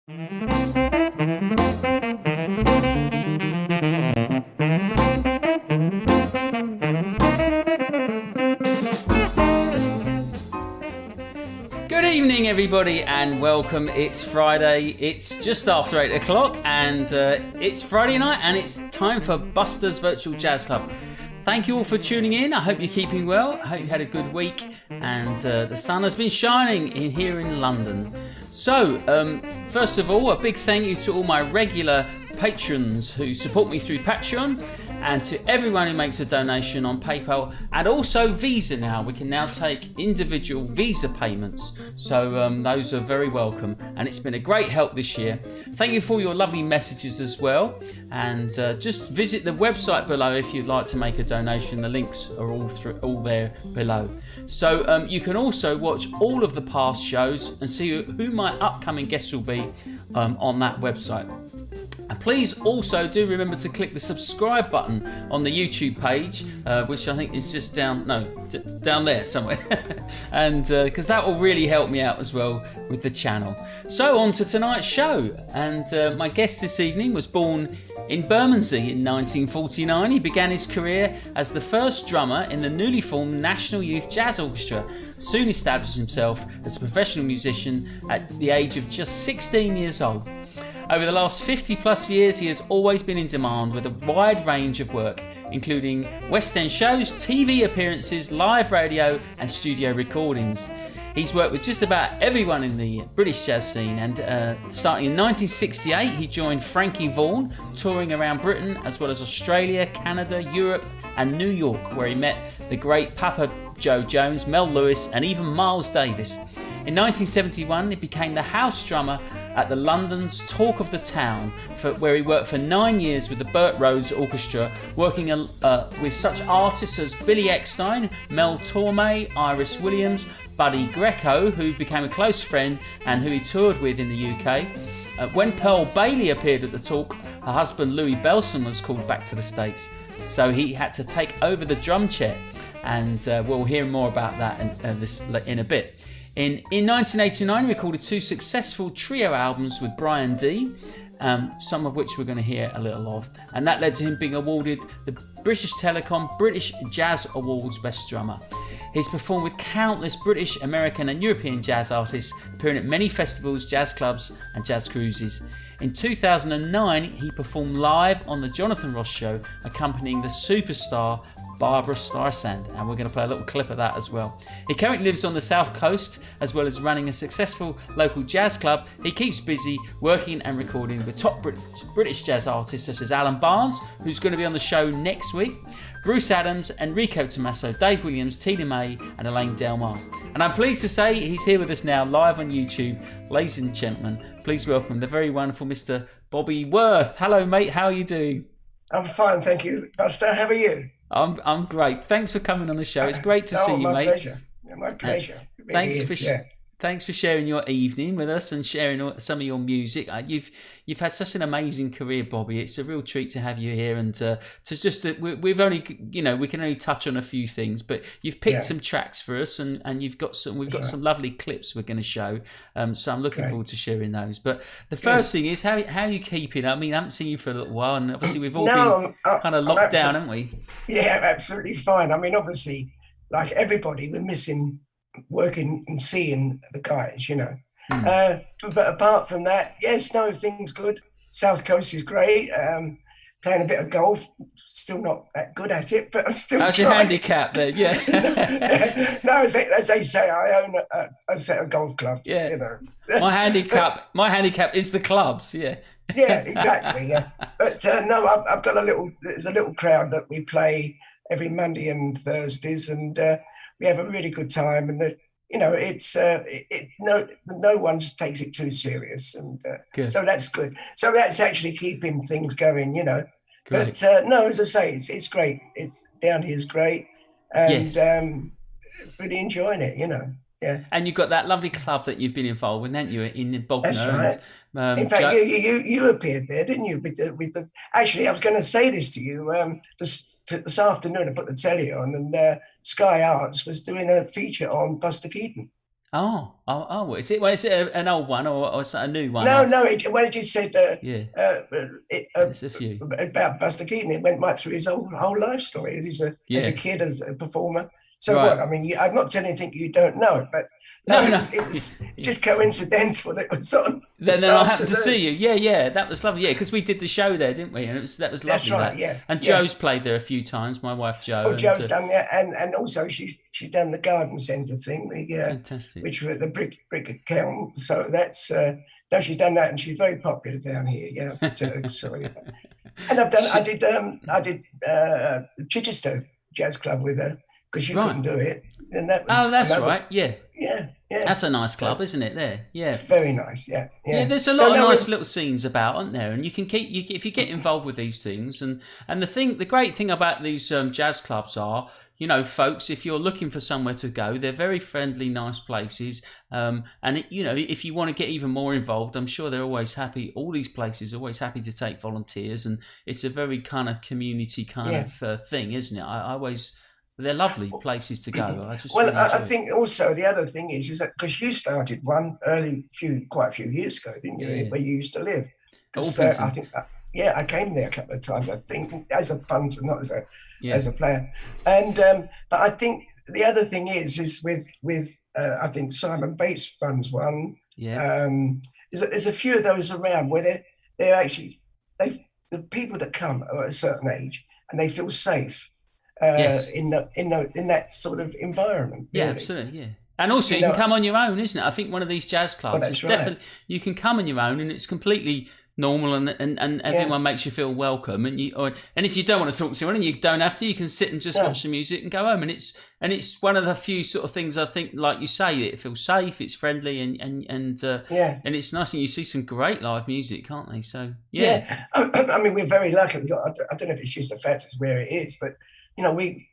Good evening, everybody, and welcome. It's Friday. It's just after 8 o'clock, and it's Friday night, and it's time for Buster's Virtual Jazz Club. Thank you all for tuning in. I hope you're keeping well. I hope you had a good week, and the sun has been shining here in London. So, first of all, a big thank you to all my regular patrons who support me through Patreon, and to everyone who makes a donation on PayPal, and also Visa now. We can now take individual Visa payments, so those are very welcome, and it's been a great help this year. Thank you for your lovely messages as well, and just visit the website below if you'd like to make a donation. The links are all there below. So you can also watch all of the past shows and see who my upcoming guests will be on that website. And please also do remember to click the subscribe button on the YouTube page, which I think is just down there somewhere, and because that will really help me out as well with the channel. So on to tonight's show, and my guest this evening was born in Bermondsey in 1949. He began his career as the first drummer in the newly formed National Youth Jazz Orchestra. Soon established himself as a professional musician at the age of just 16 years old. Over the last 50 plus years, he has always been in demand with a wide range of work, including West End shows, TV appearances, live radio and studio recordings. He's worked with just about everyone in the British jazz scene, and starting in 1968, he joined Frankie Vaughan, touring around Britain as well as Australia, Canada, Europe and New York, where he met the great Papa Joe Jones, Mel Lewis and even Miles Davis. In 1971, he became the house drummer at the London's Talk of the Town, where he worked for 9 years with the Burt Rhodes Orchestra, working with such artists as Billy Eckstine, Mel Torme, Iris Williams, Buddy Greco, who became a close friend and who he toured with in the UK. When Pearl Bailey appeared at the Talk, her husband Louis Belson was called back to the States, so he had to take over the drum chair, and we'll hear more about that in a bit. In 1989, he recorded 2 successful trio albums with Brian D, some of which we're going to hear a little of, and that led to him being awarded the British Telecom British Jazz Awards Best Drummer. He's performed with countless British, American and European jazz artists, appearing at many festivals, jazz clubs and jazz cruises. In 2009, he performed live on the Jonathan Ross Show, accompanying the superstar Barbra Streisand, and we're going to play a little clip of that as well. He currently lives on the South Coast, as well as running a successful local jazz club. He keeps busy working and recording with top British jazz artists such as Alan Barnes, who's going to be on the show next week, Bruce Adams, Enrico Tommaso, Dave Williams, Tina May and Elaine Delmar. And I'm pleased to say he's here with us now live on YouTube. Ladies and gentlemen, please welcome the very wonderful Mr. Bobby Worth. Hello mate, how are you doing? I'm fine, thank you. Buster, how are you? I'm great. Thanks for coming on the show. It's great to see you, mate. My pleasure. Thanks for sharing your evening with us and sharing some of your music. You've had such an amazing career, Bobby. It's a real treat to have you here, and we've only we can only touch on a few things, but you've picked some tracks for us, and we've got some lovely clips we're going to show. So I'm looking forward to sharing those. But the first thing is how are you keeping? I mean, I haven't seen you for a little while, and obviously we've all been kind of locked down, haven't we? Yeah, absolutely fine. I mean, obviously, like everybody, we're missing working and seeing the guys, but apart from that, things good. South Coast is great. Playing a bit of golf, still not that good at it, but I'm still How's trying. Your handicap there? Yeah. No, as they say, I own a set of golf clubs. Yeah. My handicap is the clubs. Yeah. Yeah, exactly. Yeah, but no, I've got there's a little crowd that we play every Monday and Thursdays, and we have a really good time, and no one just takes it too serious, and so that's good. So that's actually keeping things going, Great. But no, as I say, it's great. It's down here is great, and really enjoying it, Yeah. And you've got that lovely club that you've been involved with, haven't you, in Bognor? That's right. In fact, you appeared there, didn't you? With the actually, I was going to say this to you this afternoon. I put the telly on, and Sky Arts was doing a feature on Buster Keaton. Is it? Well, is it an old one or is it a new one? No, it just said Yeah, it, there's a few. about Buster Keaton. It went right through his whole life story. He's as a Yeah, kid, as a performer. So right. what? I mean, I'm not saying anything you don't know, but no, No, no. it was just coincidental that it was on Then, this then I happened to afternoon. see you. Yeah, yeah, that was lovely. Yeah, because we did the show there, didn't we? And that was That's lovely. right. That Yeah, and yeah. Joe's played there a few times. My wife Oh, Joe, and Joe's done that, and also she's done the garden centre thing, fantastic. which were the brick account. So that's no, she's done that, and she's very popular down here. Yeah, so yeah. And I did Chichester Jazz Club with her because you Right. couldn't do it, and that Oh, was that's another. right. Yeah, Yeah, yeah. that's a nice club, So isn't it? There. Yeah. very nice. Yeah, Yeah, yeah. there's a So lot of no, nice little scenes about, aren't there? And you can if you get involved with these things, and the great thing about these jazz clubs are, folks, if you're looking for somewhere to go, they're very friendly, nice places. If you want to get even more involved, I'm sure they're always happy. All these places are always happy to take volunteers, and it's a very kind of community kind of thing, isn't it? They're lovely places to go. I just well, really I enjoy it. think also the other thing is that because you started one quite a few years ago, didn't you? Yeah. Where you used to live. Because I Orpington. think, I came there a couple of times. I think as a punter, not Yeah. as a player. And but I think the other thing is with I think Simon Bates runs one. Yeah. There's a few of those around where they're actually the people that come are at a certain age and they feel safe. Yes. In that sort of environment. Yeah, Really. absolutely. Yeah. And also, you can come on your own, isn't it? I think one of these jazz clubs that's is right. definitely you can come on your own, and it's completely normal, and everyone makes you feel welcome. And if you don't want to talk to anyone, and you don't have to, you can sit and just watch the music and go home. And it's one of the few sort of things I think, like you say, that it feels safe, it's friendly, and it's nice. And you see some great live music, can't they? So yeah. I mean, we're very lucky. I don't know if it's just the fact it's where it is, but we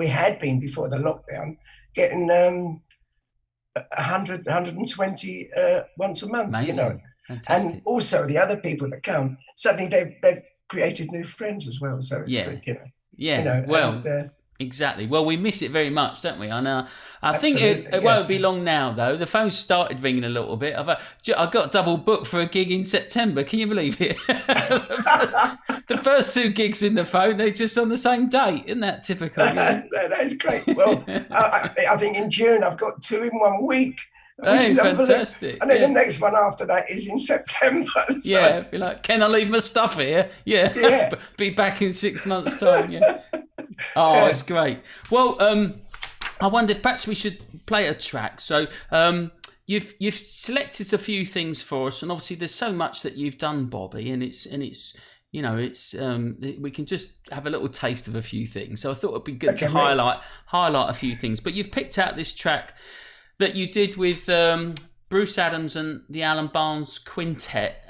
had been before the lockdown getting 120 once a month. Amazing. Fantastic. And also the other people that come, suddenly they've created new friends as well. So it's good, Yeah. Well. Exactly. Well, we miss it very much, don't we? I think it won't be long now, though. The phone's started ringing a little bit. I got double booked for a gig in September. Can you believe it? The first two gigs in the phone, they're just on the same date. Isn't that typical? That is great. Well, I think in June I've got 2 in 1 week. Hey, fantastic. And then the next one after that is in September. So. Yeah, be like, can I leave my stuff here? Yeah. Be back in 6 months' time. Yeah. Oh, that's great. Well, I wonder if perhaps we should play a track. So you've selected a few things for us, and obviously there's so much that you've done, Bobby, and it's we can just have a little taste of a few things. So I thought it'd be good to highlight a few things. But you've picked out this track that you did with Bruce Adams and the Alan Barnes Quintet.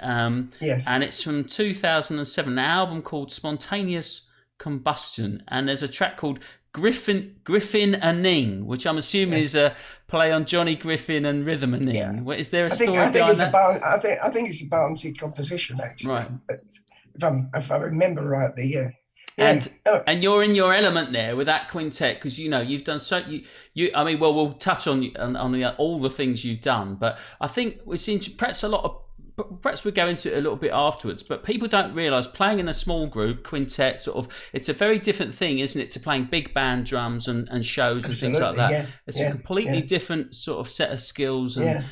Yes. And it's from 2007, an album called Spontaneous Combustion, and there's a track called Griffin and Ning, which I'm assuming is a play on Johnny Griffin and Rhythm and Ning. Yeah. Is there a story behind that? I think it's a Barnesy composition, actually. Right. If I remember rightly, yeah. And you're in your element there with that quintet, because you've done so. We'll touch on all the things you've done, but I think we've seen perhaps perhaps we'll go into it a little bit afterwards, but people don't realise playing in a small group, quintet, it's a very different thing, isn't it, to playing big band drums and shows and things like that. It's a completely different sort of set of skills and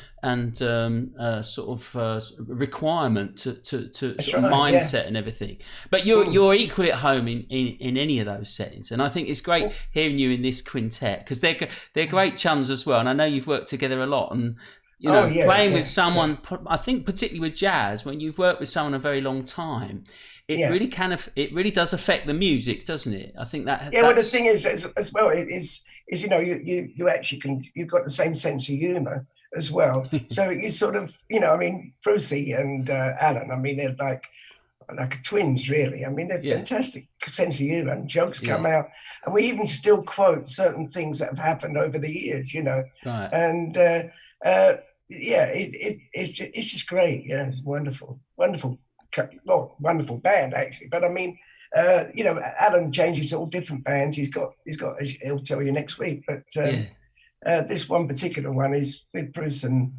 requirement to mindset and everything. But you're equally at home in any of those settings, and I think it's great hearing you in this quintet, because they're great chums as well, and I know you've worked together a lot, and playing with someone, I think particularly with jazz, when you've worked with someone a very long time, it really does affect the music, doesn't it? I think that. Yeah, well, the thing is as well is you actually you've got the same sense of humour as well. So you sort of, Brucey and Alan, they're like twins, really. They're fantastic sense of humour, and jokes come out, and we even still quote certain things that have happened over the years, Right. And. It's just great. Yeah, it's wonderful, wonderful band actually. But Alan changes to all different bands. He's got. He'll tell you next week. But this one particular one is with Bruce and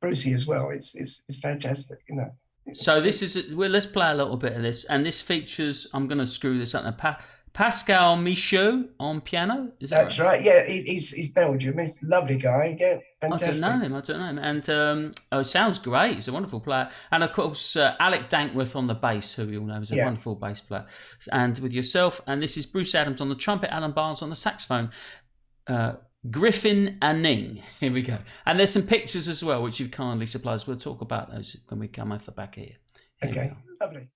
Brucey as well. It's fantastic, you know. So this is well. Let's play a little bit of this, and this features. I'm going to screw this up now. Pascal Michaud on piano. Is that That's right? Yeah, he's Belgium. He's a lovely guy. Yeah, fantastic. I don't know him. And it sounds great. He's a wonderful player. And of course, Alec Dankworth on the bass, who we all know is a wonderful bass player. And with yourself, and this is Bruce Adams on the trumpet, Alan Barnes on the saxophone, Griffin Anning. Here we go. And there's some pictures as well, which you've kindly supplied us. We'll talk about those when we come off the back here. Okay, lovely.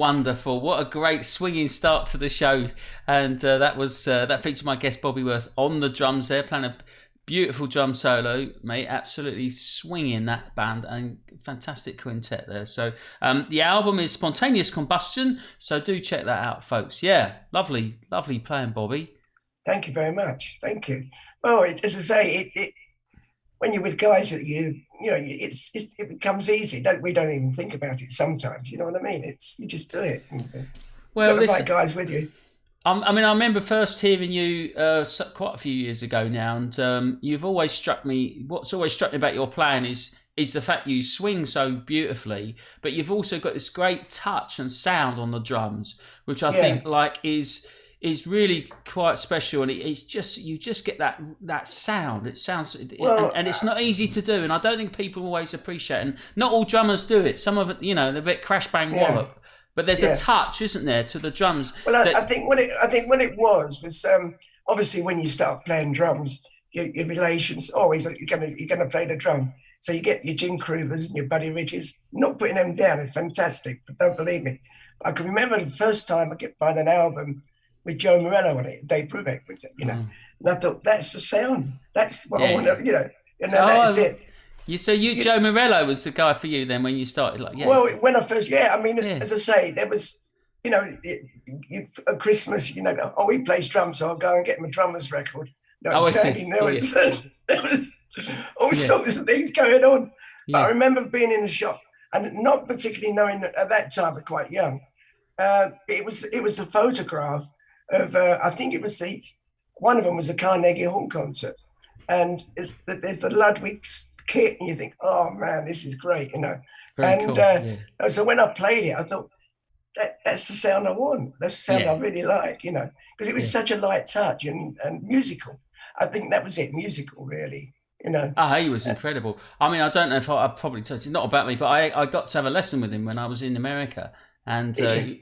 wonderful. What a great swinging start to the show. And that featured my guest Bobby Worth on the drums there, playing a beautiful drum solo, mate. Absolutely swinging that band, and fantastic quintet there. So the album is Spontaneous Combustion, so do check that out, folks. Yeah, lovely playing, Bobby. Thank you very much. Thank you. Well, as I say, it when you're with guys that you know, it becomes easy. We don't even think about it sometimes. You know what I mean? You just do it. Well, the right guys with you. I mean, I remember first hearing you quite a few years ago now, and you've always struck me. What's always struck me about your playing is the fact you swing so beautifully, but you've also got this great touch and sound on the drums, which I think like is really quite special, and it's just you just get that sound. It sounds and it's not easy to do, and I don't think people always appreciate it. And not all drummers do it. Some of it, you know, they're a bit crash bang wallop. But there's a touch, isn't there, to the drums? Well, I think what it was obviously when you start playing drums, your relations always you're gonna play the drum. So you get your Jim Kruvers and your Buddy Ridges. Not putting them down, they're fantastic, but don't believe me. I can remember the first time I get buying an album with Joe Morello on it, Dave Brubeck, you know, and I thought that's the sound. That's what I want to, you know, and that's it. Joe Morello was the guy for you then when you started, like, Well, when I first, I mean, as I say, there was, you know, at Christmas, you know, he plays drums, so I'll go and get him a drummer's record. No, there was all sorts of things going on. But I remember being in the shop and not particularly knowing at that time, but quite young. It was a photograph of, I think it was one of them was a Carnegie Hall concert, and there's the Ludwig's kit, and you think, oh man, this is great, you know. Very cool. So when I played it, I thought that's the sound I want. That's the sound I really like, you know, because it was such a light touch and musical. I think that was it, musical, really, you know. He was incredible. I mean, I don't know if I probably told you, it's not about me, but I got to have a lesson with him when I was in America, and it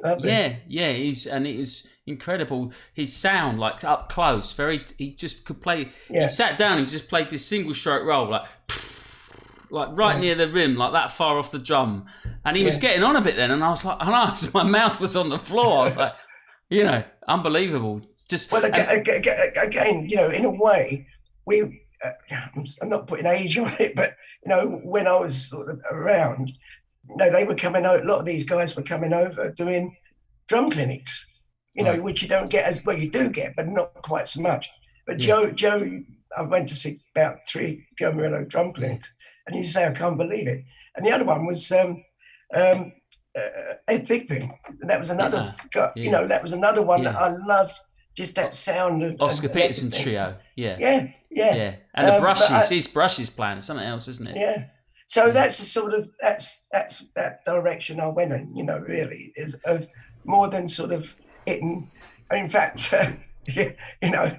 was incredible. His sound, like up close, he just could play. He sat down, he just played this single stroke roll, like right near the rim, like that far off the drum, and he was getting on a bit then, and I was like, my mouth was on the floor. I was like, you know, unbelievable. Just again, you know, in a way, I'm not putting age on it, but you know, when I was sort of around, you know, they were coming out. A lot of these guys were coming over doing drum clinics, you know, which you don't get as well. You do get, but not quite so much. But Joe, I went to see about 3 Joe Morello drum clinics, and you say, I can't believe it. And the other one was Ed Thigpen, and that was another guy, you know, that was another one that I loved. Just that sound of Oscar Peterson trio, and the brushes, his brushes playing something else, isn't it? Yeah. So that's the sort of that's that direction I went in. You know, really is of more than sort of hitting. In fact, you know,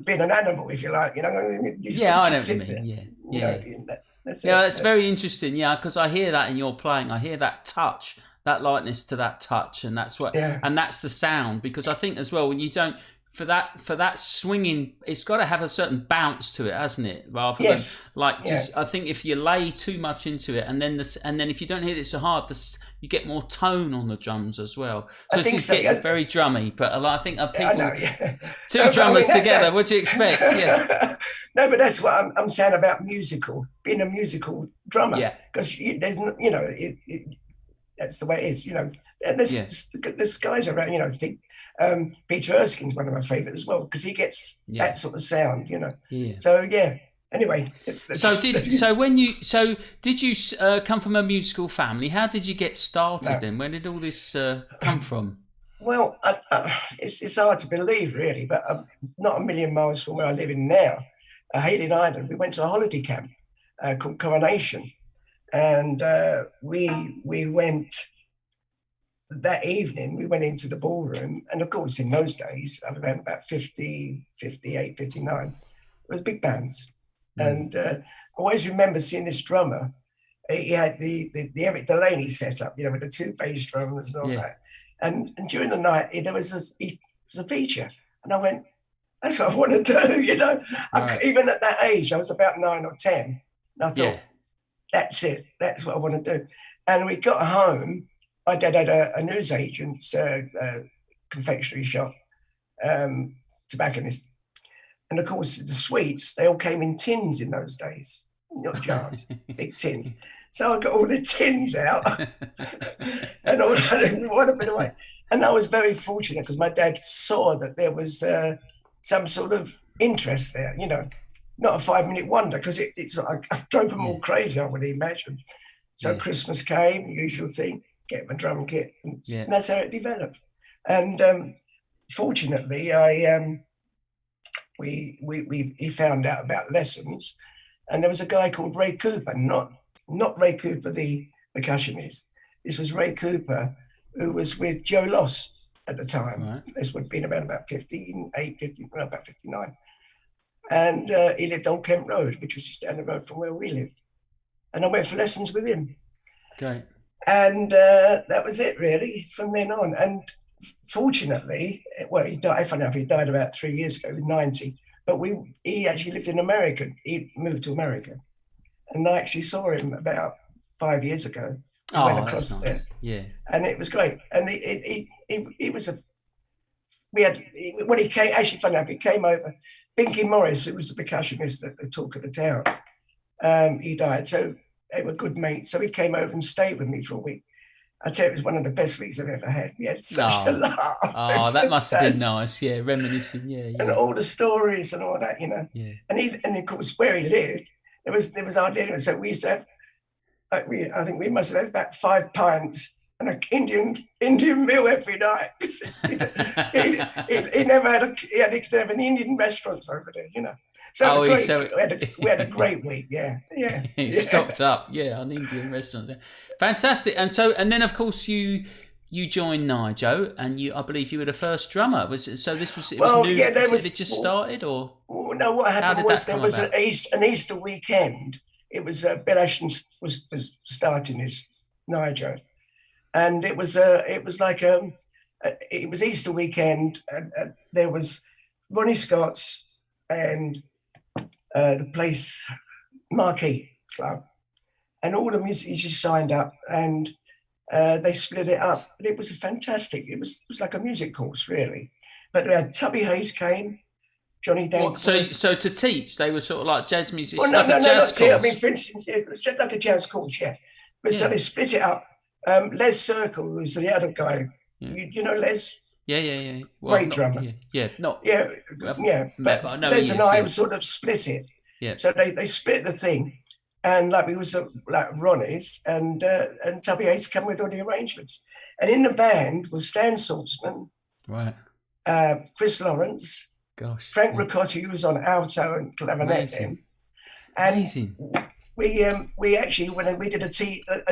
being an animal, if you like. You know, I know what you mean. That's very interesting. Yeah, because I hear that in your playing. I hear that touch, that lightness to that touch, and that's what, and that's the sound. Because I think as well, when you don't. For that swinging, it's got to have a certain bounce to it, hasn't it? Rather than like just, I think if you lay too much into it, and then if you don't hit it so hard, you get more tone on the drums as well. So it's getting very drummy. But I think of people, two drummers together. What do you expect? Yeah. No, but that's what I'm saying about being a musical drummer. Yeah. Because there's, you know, that's the way it is. You know, and there's guys around. You know, think. Peter Erskine's one of my favourites as well because he gets that sort of sound, you know. Yeah. So anyway. Did you come from a musical family? How did you get started then? Where did all this come from? Well, it's hard to believe really, but I'm not a million miles from where I live in now, Hayling Island. We went to a holiday camp called Coronation, and we went. That evening, we went into the ballroom, and of course, in those days, I was around about 50, 58, 59, it was big bands. And I always remember seeing this drummer. He had the Eric Delaney set up, you know, with the 2 bass drummers and all that. And during the night, there was a feature, and I went, that's what I want to do, you know. Even at that age, I was about 9 or 10, and I thought, that's it, that's what I want to do. And we got home, my dad had a newsagent's confectionery shop, tobacconist. And of course, the sweets, they all came in tins in those days, not jars, big tins. So I got all the tins out and all one a bit away. And I was very fortunate because my dad saw that there was some sort of interest there, you know, not a 5-minute wonder, because it's like, I drove them all crazy, I would imagine. So Christmas came, usual thing, get my drum kit, and that's how it developed. And fortunately, he found out about lessons, and there was a guy called Ray Cooper, not Ray Cooper, the percussionist. This was Ray Cooper, who was with Joe Loss at the time. Right. This would have been about 59. And he lived on Kent Road, which was just down the road from where we lived. And I went for lessons with him. Okay. And that was it, really, from then on. And fortunately, well, he died. Funny enough, he died about 3 years ago, 90. But he actually lived in America. He moved to America, and I actually saw him about 5 years ago. We went across that's there, yeah, and it was great. And he was when he came. Actually, funny enough, he came over. Binky Morris, who was the percussionist at the Talk of the Town, he died. So they were good mates. So he came over and stayed with me for a week. I tell you, it was one of the best weeks I've ever had. We had such a laugh. Oh, that must have been nice. Yeah, reminiscing. Yeah. And all the stories and all that, you know. Yeah. And of course, where he lived, there was hardly anyone. So we used to have, I think we must have had about 5 pints and an Indian meal every night. he never had he could have an Indian restaurant over there, you know. So, we had a great week, yeah. He stocked up, on Indian restaurants. Fantastic. And then of course you joined Nigel, and I believe you were the first drummer. Was new? Yeah, it just started, or? No, what happened was there was an Easter weekend. It was Bill Ashton was starting this Nigel, and it was Easter weekend, and there was Ronnie Scott's and the place Marquee Club, and all the musicians signed up, and they split it up. But it was fantastic. It was like a music course, really. But Tubby Hayes came, Johnny Danforth. So to teach, they were sort of like jazz musicians. Well, no, not I mean, for instance, it's like a jazz course, But so they split it up. Les Circle was the other guy. You know Les? Yeah. Well, great drummer. But Les and I sort of split it. Yeah. So they split the thing, and like we was like Ronnie's, and Tubby Hayes come with all the arrangements, and in the band was Stan Saltzman, right, Chris Lawrence, Frank Ricotti, who was on alto and clarinet then, and amazing. We actually when we did a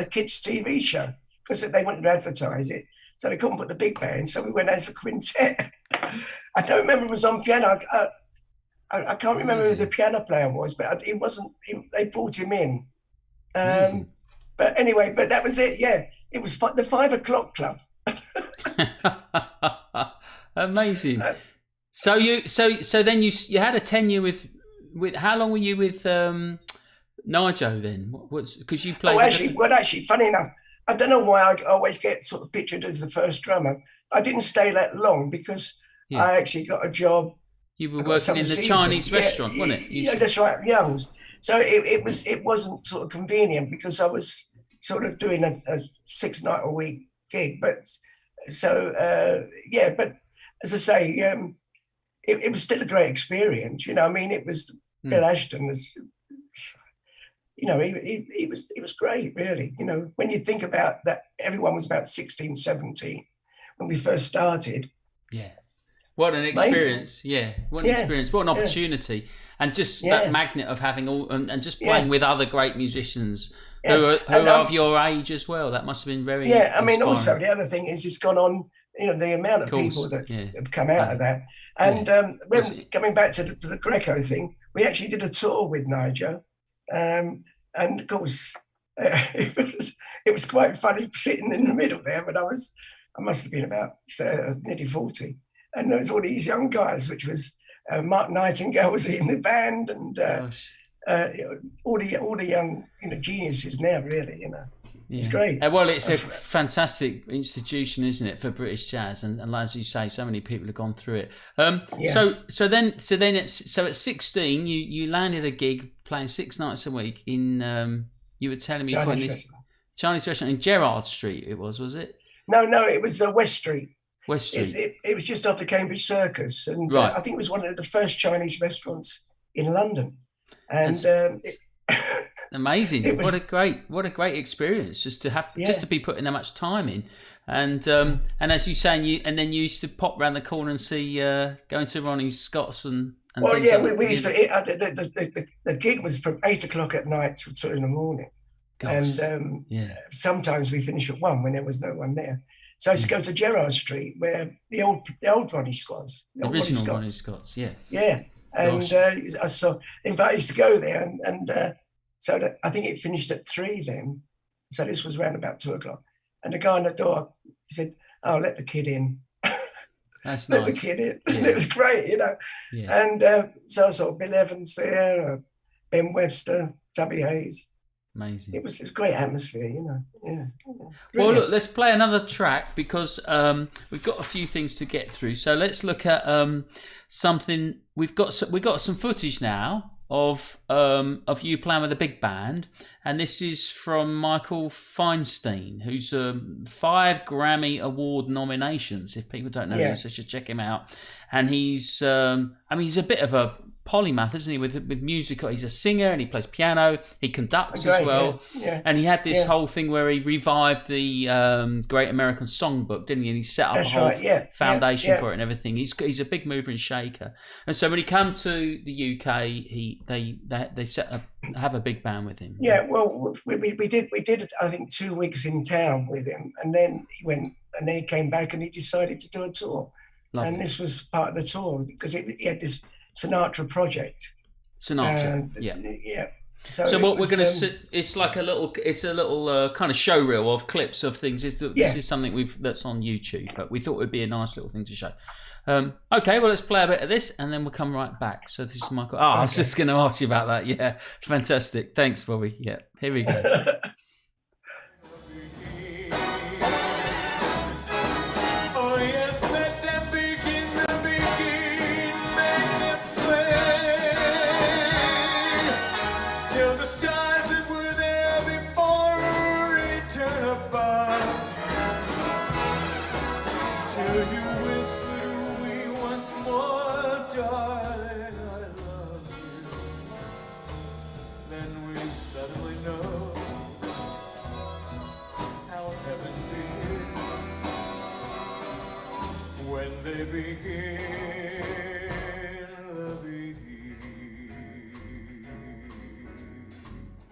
kids TV show because they wanted to advertise it. So they couldn't put the big band, so we went as a quintet. I don't remember it was on piano. I can't remember who the piano player was, but it wasn't. They brought him in. But anyway, that was it. Yeah, it was the 5 o'clock club. Amazing. So then you had a tenure with how long were you with Nigel then? Because you played. Actually, funny enough. I don't know why I always get sort of pictured as the first drummer. I didn't stay that long because I actually got a job. You were working in the Chinese restaurant, wasn't it? Yeah, that's right, Young's. So it wasn't sort of convenient because I was sort of doing a 6-night-a-week gig. But but as I say, it was still a great experience. You know, I mean, it was Bill Ashton was. You know, he was great, really. You know, when you think about that, everyone was about 16, 17 when we first started. Yeah. What an experience. Yeah. What an experience. What an opportunity. And just that magnet of having all, and just playing with other great musicians who are of your age as well. That must have been very inspiring. I mean, also, the other thing is it's gone on, you know, the amount of people that have come out of that. And coming back to the Greco thing, we actually did a tour with Nigel. And of course, it was quite funny sitting in the middle there. But I must have been about nearly 40, and there was all these young guys, which was Mark Nightingale was in the band, and all the young geniuses now, really, you know. It's great. Well, it's a fantastic institution, isn't it, for British jazz? And as you say, so many people have gone through it. So then, at 16, you landed a gig playing 6 nights a week in. You were telling me Chinese restaurant in Gerrard Street. Was it? No, it was West Street. West Street. It was just off the Cambridge Circus, and I think it was one of the first Chinese restaurants in London. And amazing! What a great experience just to have just to be putting that much time in, and as you say, you used to pop round the corner and see going to Ronnie Scott's and well, yeah, we used to. The gig was from 8 o'clock at night till 2 in the morning. Gosh. And sometimes we finish at 1 when there was no one there. So I used to go to Gerrard Street where the old Ronnie Scott's, the original Ronnie Scott's, yeah. And I saw. In fact, I used to go there, and so I think it finished at 3 then. So this was around about 2 o'clock, and the guy on the door, he said, "Oh, let the kid in." That's let nice. the kid in. Yeah. It was great, Yeah. And so I saw Bill Evans there, Ben Webster, Tubby Hayes. Amazing. It was a great atmosphere, Yeah. Well, look, let's play another track because we've got a few things to get through. So let's look at something. We've got some footage now of you playing with a big band, and this is from Michael Feinstein, who's 5 Grammy Award nominations. If people don't know this, they should check him out. And he's he's a bit of a polymath, isn't he? With music, he's a singer and he plays piano. He conducts as well. Yeah. And he had this whole thing where he revived the Great American Songbook, didn't he? And he set up a whole foundation for it and everything. He's a big mover and shaker. And so when he came to the UK, they have a big band with him. Yeah, well, we did I think 2 weeks in town with him, and then he went, and then he came back and he decided to do a tour. Lovely. And this was part of the tour because he had this Sinatra project. Yeah. So what we're going to it's like a little kind of show reel of clips of things. This is something that's on YouTube, but we thought it would be a nice little thing to show. Okay, well, let's play a bit of this and then we'll come right back. So this is Michael. I was just going to ask you about that. Yeah, fantastic. Thanks, Bobby. Yeah, here we go.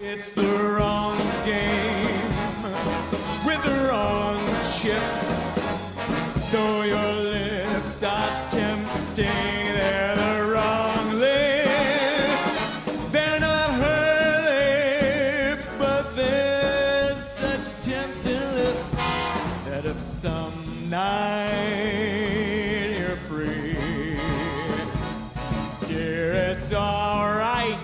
It's the wrong game with the wrong chips. Though your lips are tempting, they're the wrong lips. They're not her lips, but they're such tempting lips that if some night you're free, dear, it's all right.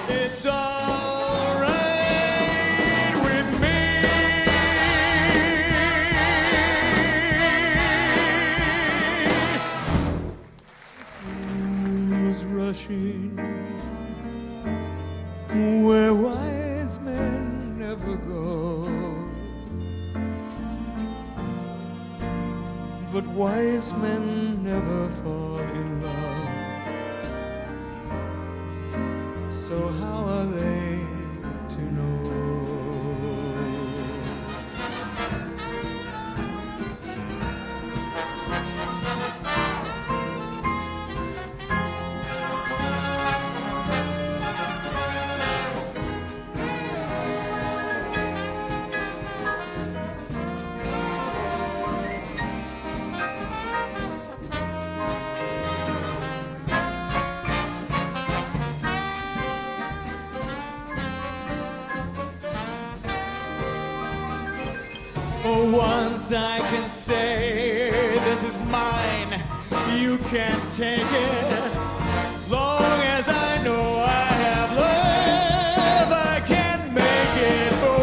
It's all right with me. Who's rushing where wise men never go? But wise men never fall in love. So how are they to know? For once I can say this is mine, you can't take it. Long as I know I have love, I can make it. For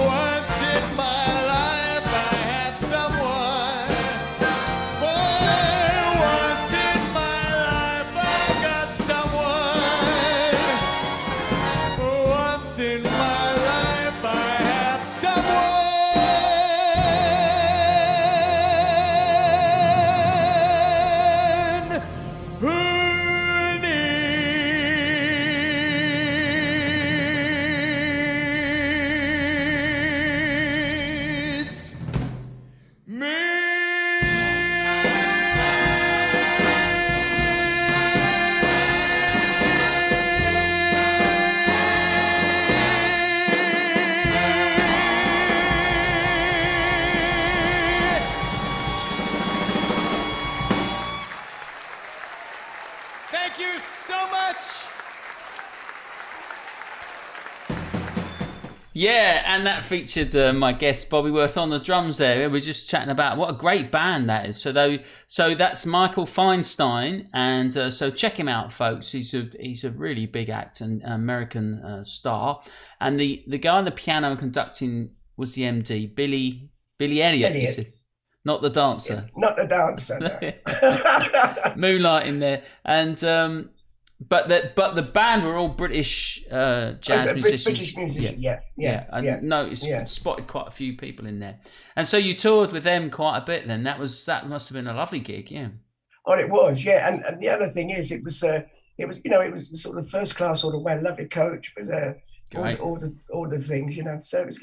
Yeah, and that featured my guest Bobby Worth on the drums there. We're just chatting about what a great band that is. So that's Michael Feinstein, and so check him out, folks. He's a really big act and American star. And the guy on the piano and conducting was the MD, Billy Elliot. Elliot. Not the dancer. Yeah, not the dancer. No. Moonlighting there, and but the band were all British jazz musicians. British musicians, yeah. I noticed, spotted quite a few people in there, and so you toured with them quite a bit. Then that must have been a lovely gig, yeah. Oh, it was, yeah. And the other thing is, it was sort of first class all the way. Lovely coach with all the things, you know. So it was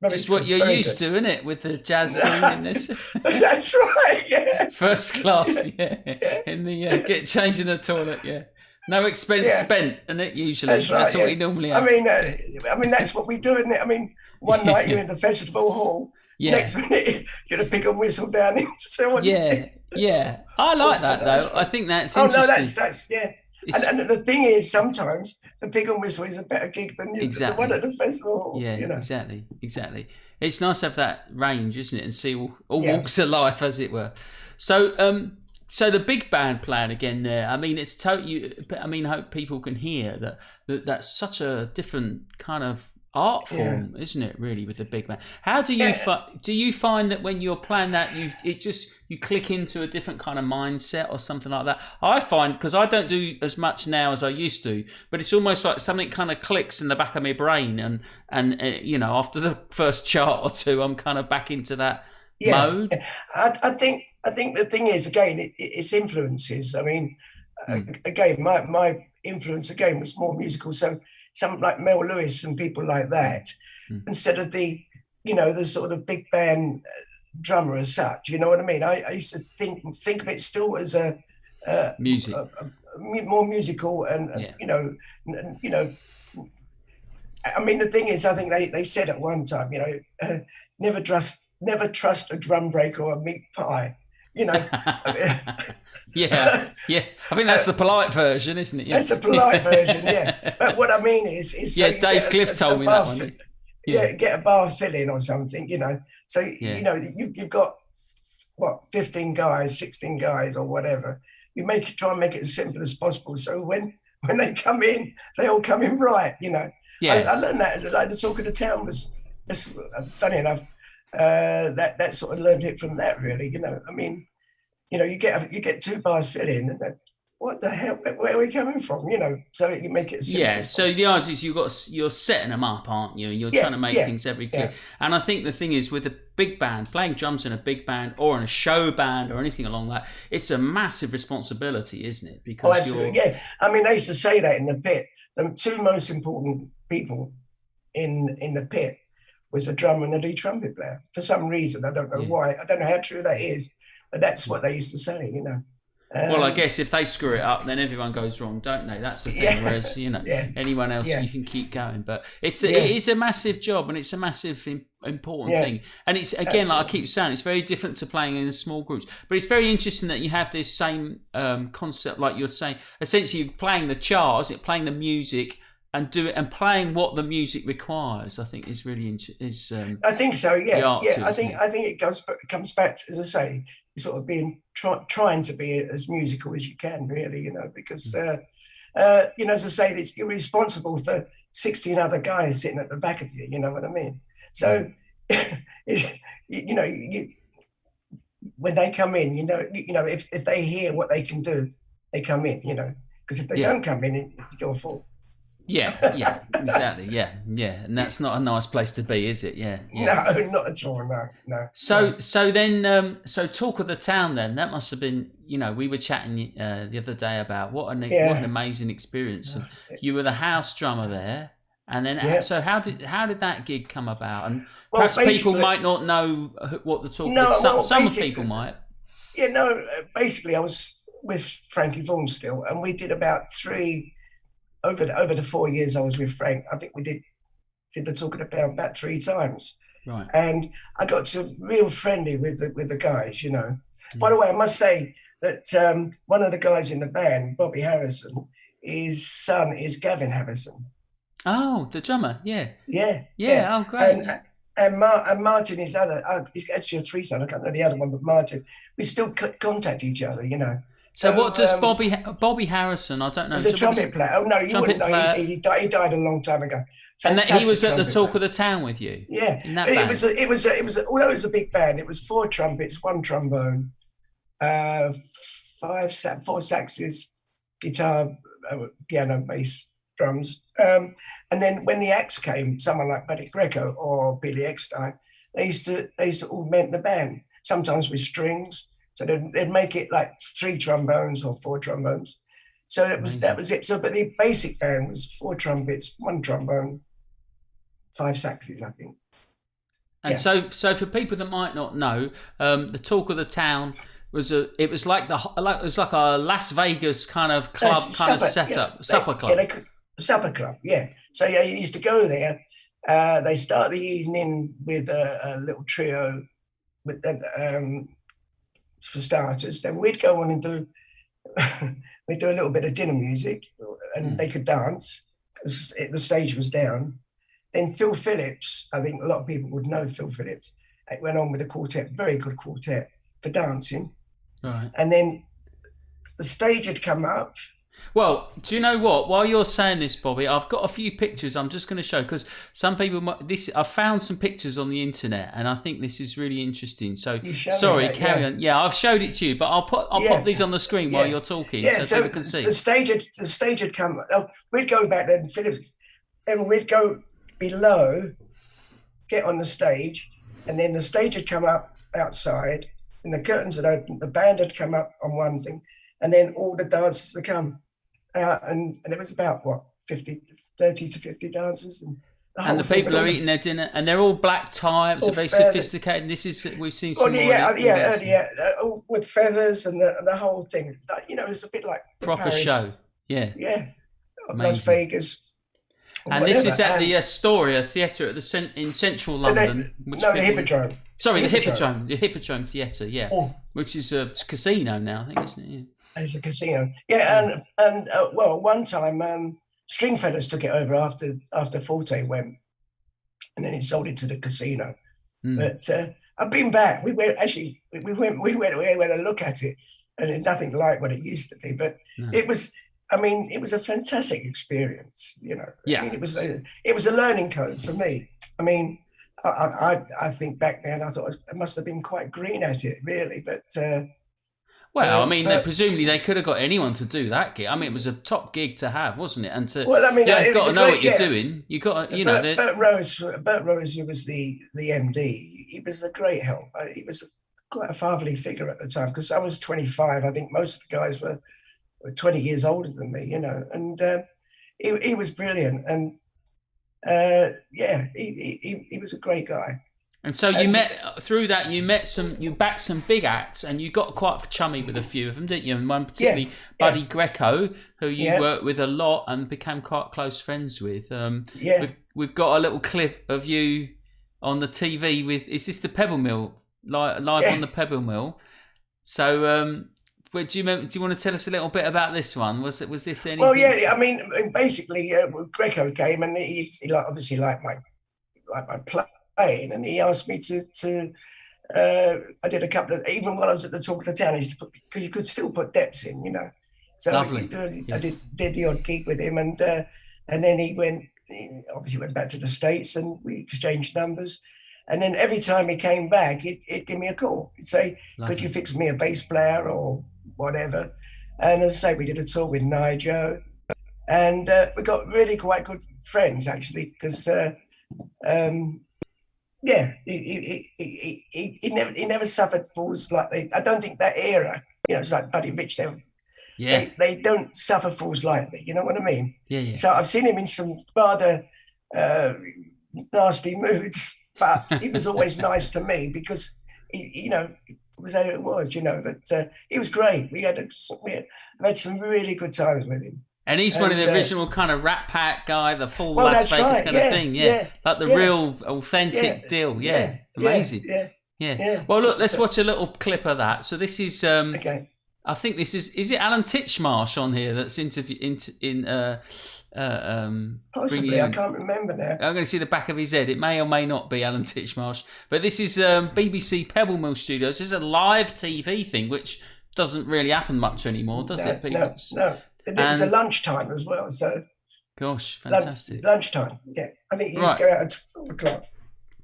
just what you're used to, isn't it, with the jazz scene in this? That's right, yeah. First class, yeah. In the get changed in the toilet, yeah. No expense spent, and it usually that's what we normally have. I mean that's what we do, isn't it? I mean, one night you're in the festival hall, next minute you're gonna pick a whistle down into someone. Yeah. I like that though. I think that's interesting. Oh no, that's yeah. And the thing is, sometimes the pig and whistle is a better gig than the one at the festival. Yeah, you know? exactly. It's nice to have that range, isn't it, and see all walks of life, as it were. So, so the big band playing again there. I mean, it's totally. I mean, I hope people can hear that's such a different kind of art form, isn't it? Really, with the big band. How do you do you find that when you're playing that you click into a different kind of mindset or something like that? I find, because I don't do as much now as I used to, but it's almost like something kind of clicks in the back of my brain, and you know, after the first chart or two, I'm kind of back into that mode. Yeah. I think the thing is, again, it's influences. I mean, again, my influence again was more musical, so something like Mel Lewis and people like that, instead of the sort of big band drummer as such. You know what I mean? I used to think of it still as a music, more musical, and you know. I mean, the thing is, I think they said at one time, never trust a drum break or a meat pie. You know. Yeah. I think that's the polite version, isn't it? Yeah. That's the polite version, yeah. But what I mean is Dave Cliff told me that one. Get a bar filling or something, you know. So you've got 15 guys, 16 guys, or whatever. You try and make it as simple as possible. So when they come in, they all come in right, you know. Yes. I learned that. Like the talk of the town was funny enough. That sort of learned it from that, really. You know, I mean, you know, you get 2 bars fill in, and then, what the hell? Where are we coming from? You know, so you make it simple. Yeah. So the idea is you're setting them up, aren't you? You're trying to make things very clear. Yeah. And I think the thing is, with a big band, playing drums in a big band or in a show band or anything along that, it's a massive responsibility, isn't it? Because absolutely. Yeah. I mean, they used to say that in the pit. The 2 most important people in the pit was a drummer and a lead trumpet player. For some reason, I don't know why. I don't know how true that is, but that's what they used to say, you know. Well, I guess if they screw it up, then everyone goes wrong, don't they? That's the thing. Whereas, you know, anyone else, you can keep going. But it is a massive job, and it's a massive important thing. And it's, again, like I keep saying, it's very different to playing in small groups. But it's very interesting that you have this same concept, like you're saying. Essentially, you're playing the charts, playing the music, and playing what the music requires. I think is really I think so. Yeah. I think it comes back to, as I say, sort of being trying to be as musical as you can, really, you know, because you know, as I say, you're responsible for 16 other guys sitting at the back of you. You know what I mean? So you know, when they come in, you know, if they hear what they can do, they come in. You know, because if they don't come in, it's your fault. Yeah, exactly. Yeah, and that's not a nice place to be, is it? Yeah. No, not at all. No. So then, so talk of the town. Then that must have been, you know, we were chatting the other day about what an amazing experience. You were the house drummer there, and then so how did that gig come about? And perhaps people might not know what the talk. Some people might. Yeah, no. Basically, I was with Frankie Vaughan still, and we did about 3. Over the 4 years I was with Frank, I think we did the Talk of the Town about 3 times. Right. And I got to real friendly with the guys, you know. By the way, I must say that one of the guys in the band, Bobby Harrison, his son is Gavin Harrison. Oh, the drummer, yeah. Yeah. Yeah, oh, great. And Martin, his other, he's actually a threeson. I can't know the other one, but Martin. We still contact each other, you know. So what does Bobby Harrison? I don't know. Was a trumpet player. Oh no, you wouldn't know. He died a long time ago. And he was at the Talk of the Town with you. Yeah, in that band. It was although it was a big band. It was 4 trumpets, 1 trombone, 4 saxes, guitar, piano, bass, drums. And then when the acts came, someone like Buddy Greco or Billy Eckstein, they used to augment the band. Sometimes with strings. So they'd make it like 3 trombones or 4 trombones. So that was it. So, but the basic band was 4 trumpets, 1 trombone, 5 saxes, I think. And so for people that might not know, the Talk of the Town was like a Las Vegas kind of club setup, supper club. Yeah, supper club. Yeah. So yeah, you used to go there. They start the evening with a little trio, with for starters. Then we'd go on and do we'd do a little bit of dinner music, and they could dance because the stage was down. Then Phil Phillips, I think a lot of people would know Phil Phillips. It went on with a quartet, very good quartet for dancing. Right. And then the stage had come up. Well, do you know what? While you're saying this, Bobby, I've got a few pictures I'm just going to show because some people I found some pictures on the internet and I think this is really interesting. So sorry, carry on. Yeah, I've showed it to you, but I'll pop these on the screen while you're talking so people can see. The stage had come. We'd go back then, Phillips, and we'd go below, get on the stage, and then the stage had come up outside, and the curtains had opened. The band had come up on one thing, and then all the dancers had come. And it was about 30 to 50 dancers, and the people are eating their dinner, and they're all black tie. It's very sophisticated. And this is we've seen some with feathers and the whole thing. You know, it's a bit like proper Paris show. Yeah, Las Vegas. And this is at the Astoria Theatre in central London. The Hippodrome. Sorry, the Hippodrome Theatre. Yeah, which is a casino now, I think, isn't it? Yeah. As a casino, and one time Stringfellas took it over after Forte went, and then he sold it to the casino. But I've been back. We went a look at it, and it's nothing like what it used to be. But it was a fantastic experience. You know, yeah. I mean, it was a learning curve for me. I mean, I think back then I thought I must have been quite green at it, really, but. Well, I mean, presumably they could have got anyone to do that gig. I mean, it was a top gig to have, wasn't it? And you've got to know what you're doing. You got to, Bert Rose, who was the MD, he was a great help. He was quite a fatherly figure at the time because I was 25. I think most of the guys were 20 years older than me, you know. And he was brilliant, and he was a great guy. And so you backed some big acts, and you got quite chummy with a few of them, didn't you? And one particularly, Buddy Greco, who you worked with a lot and became quite close friends with. We've got a little clip of you on the TV with. Is this the Pebble Mill live on the Pebble Mill? So, do you want to tell us a little bit about this one? Was this anything? Well, yeah. I mean, basically, Greco came and he obviously liked my play. And he asked me to I did a couple of, even while I was at the Talk of the Town, because you could still put depths in, you know. So lovely. I did the odd gig with him, and then he obviously went back to the States, and we exchanged numbers. And then every time he came back, he'd give me a call. He'd say, lovely. Could you fix me a bass player or whatever? And as I say, we did a tour with Nigel, and we got really quite good friends, actually, because he never suffered fools lightly. I don't think that era, you know, it's like Buddy Rich. They don't suffer fools lightly. You know what I mean? Yeah. So I've seen him in some rather nasty moods, but he was always nice to me because he it was how it was, you know. But he was great. I've had some really good times with him. And he's one of the original kind of Rat Pack guy, the full Las Vegas kind of thing, like the real authentic deal, amazing, Well, look, let's watch a little clip of that. So this is I think this is it Alan Titchmarsh on here that's Possibly, I can't remember now. I'm going to see the back of his head. It may or may not be Alan Titchmarsh, but this is BBC Pebble Mill Studios. This is a live TV thing, which doesn't really happen much anymore, does it? No. It was a lunchtime as well, so. Gosh, fantastic. Lunchtime, yeah. I think you used to go out at 12 o'clock.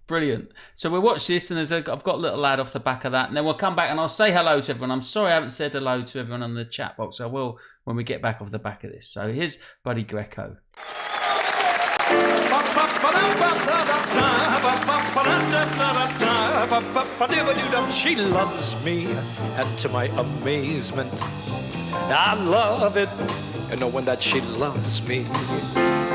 Brilliant. So we'll watch this, and I've got a little ad off the back of that, and then we'll come back and I'll say hello to everyone. I'm sorry I haven't said hello to everyone on the chat box. I will when we get back off the back of this. So here's Buddy Greco. She loves me, and to my amazement, I love it, and knowing that she loves me.